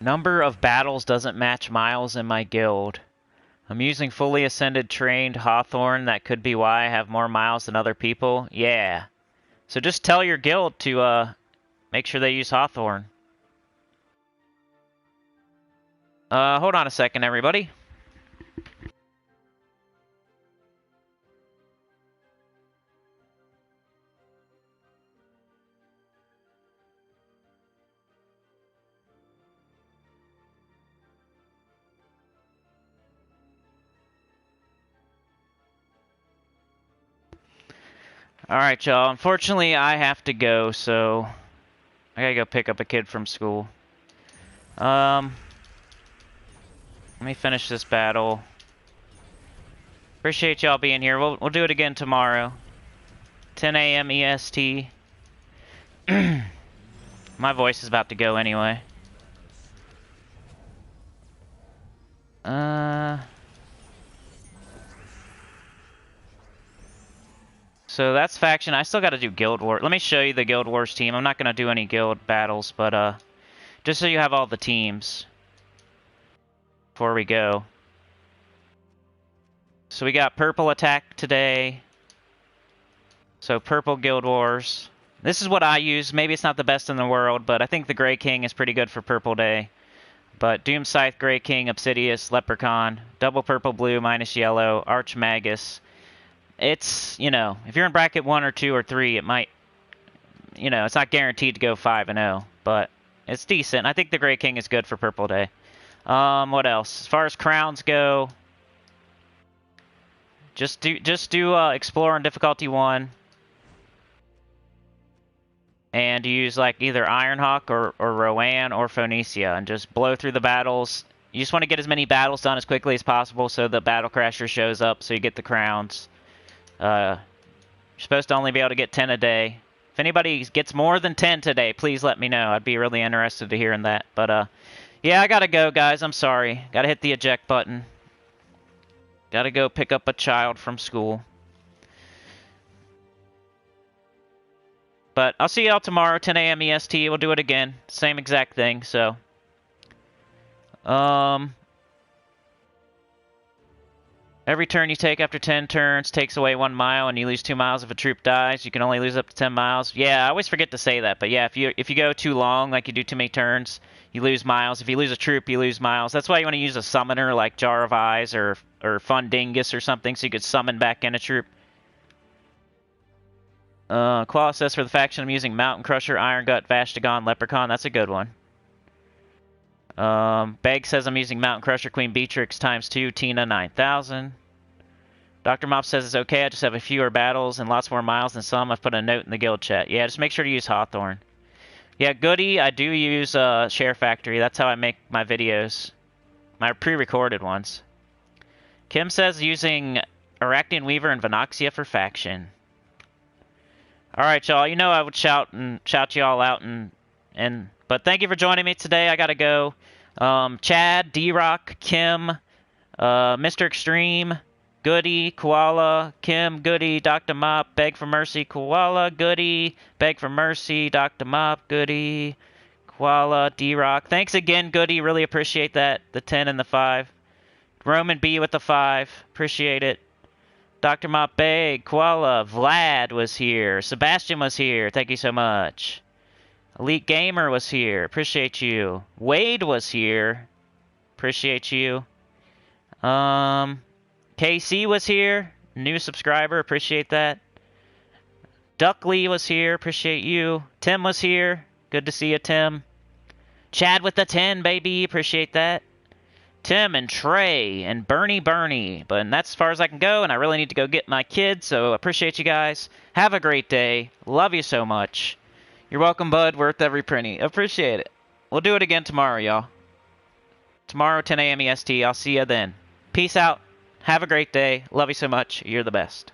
Number of battles doesn't match miles in my guild. I'm using fully ascended trained Hawthorne. That could be why I have more miles than other people. Yeah. So just tell your guild to make sure they use Hawthorne. Hold on a second, everybody. Alright, y'all. Unfortunately, I have to go, so I gotta go pick up a kid from school. Let me finish this battle. Appreciate y'all being here. We'll do it again tomorrow. 10 a.m. EST. My voice is about to go anyway. So that's faction. I still got to do Guild War. Let me show you the Guild Wars team. I'm not going to do any guild battles, but just so you have all the teams before we go. So we got Purple Attack today. So Purple Guild Wars. This is what I use. Maybe it's not the best in the world, but I think the Grey King is pretty good for Purple Day. But Doom Scythe, Grey King, Obsidius, Leprechaun, Double Purple Blue, minus Yellow, Archmagus. It's, you know, if you're in bracket 1 or 2 or 3, it might, you know, it's not guaranteed to go 5-0, but it's decent. I think the Grey King is good for Purple Day. What else? As far as crowns go, just do Explore on difficulty 1. And use like either Ironhawk or Rowan or Phoenicia and just blow through the battles. You just want to get as many battles done as quickly as possible so the Battle Crasher shows up so you get the crowns. You're supposed to only be able to get 10 a day. If anybody gets more than 10 today, please let me know. I'd be really interested to hearing that. But yeah, I gotta go, guys. I'm sorry. Gotta hit the eject button. Gotta go pick up a child from school. But I'll see y'all tomorrow, 10 a.m. EST. We'll do it again. Same exact thing, so. Every turn you take after 10 turns takes away 1 mile, and you lose 2 miles if a troop dies. You can only lose up to 10 miles. Yeah, I always forget to say that. But yeah, if you go too long, like you do too many turns, you lose miles. If you lose a troop, you lose miles. That's why you want to use a summoner like Jar of Eyes or Fundingus or something, so you could summon back in a troop. Qual says for the faction I'm using Mountain Crusher, Iron Gut, Vastagon, Leprechaun. That's a good one. Beg says I'm using Mountain Crusher, Queen Beatrix ×2, Tina 9000. Dr. Mop says it's okay, I just have a fewer battles and lots more miles than some. I've put a note in the guild chat. Yeah, just make sure to use Hawthorne. Yeah, Goody, I do use Share Factory. That's how I make my videos. My pre-recorded ones. Kim says using Arachnian Weaver and Venoxia for faction. Alright, y'all. You know I would shout y'all out but thank you for joining me today. I gotta go. Chad, D-Rock, Kim, Mr. Extreme, Goody, Koala, Kim, Goody, Dr. Mop, Beg for Mercy, Koala, Goody, Beg for Mercy, Dr. Mop, Goody, Koala, D-Rock. Thanks again, Goody. Really appreciate that. The 10 and the 5. Roman B with the 5. Appreciate it. Dr. Mop, Beg, Koala, Vlad was here. Sebastian was here. Thank you so much. Elite Gamer was here. Appreciate you. Wade was here. Appreciate you. KC was here. New subscriber. Appreciate that. Duckley was here. Appreciate you. Tim was here. Good to see you, Tim. Chad with the 10, baby. Appreciate that. Tim and Trey and Bernie. But that's as far as I can go, and I really need to go get my kids, so appreciate you guys. Have a great day. Love you so much. You're welcome, bud. Worth every penny. Appreciate it. We'll do it again tomorrow, y'all. Tomorrow, 10 a.m. EST. I'll see you then. Peace out. Have a great day. Love you so much. You're the best.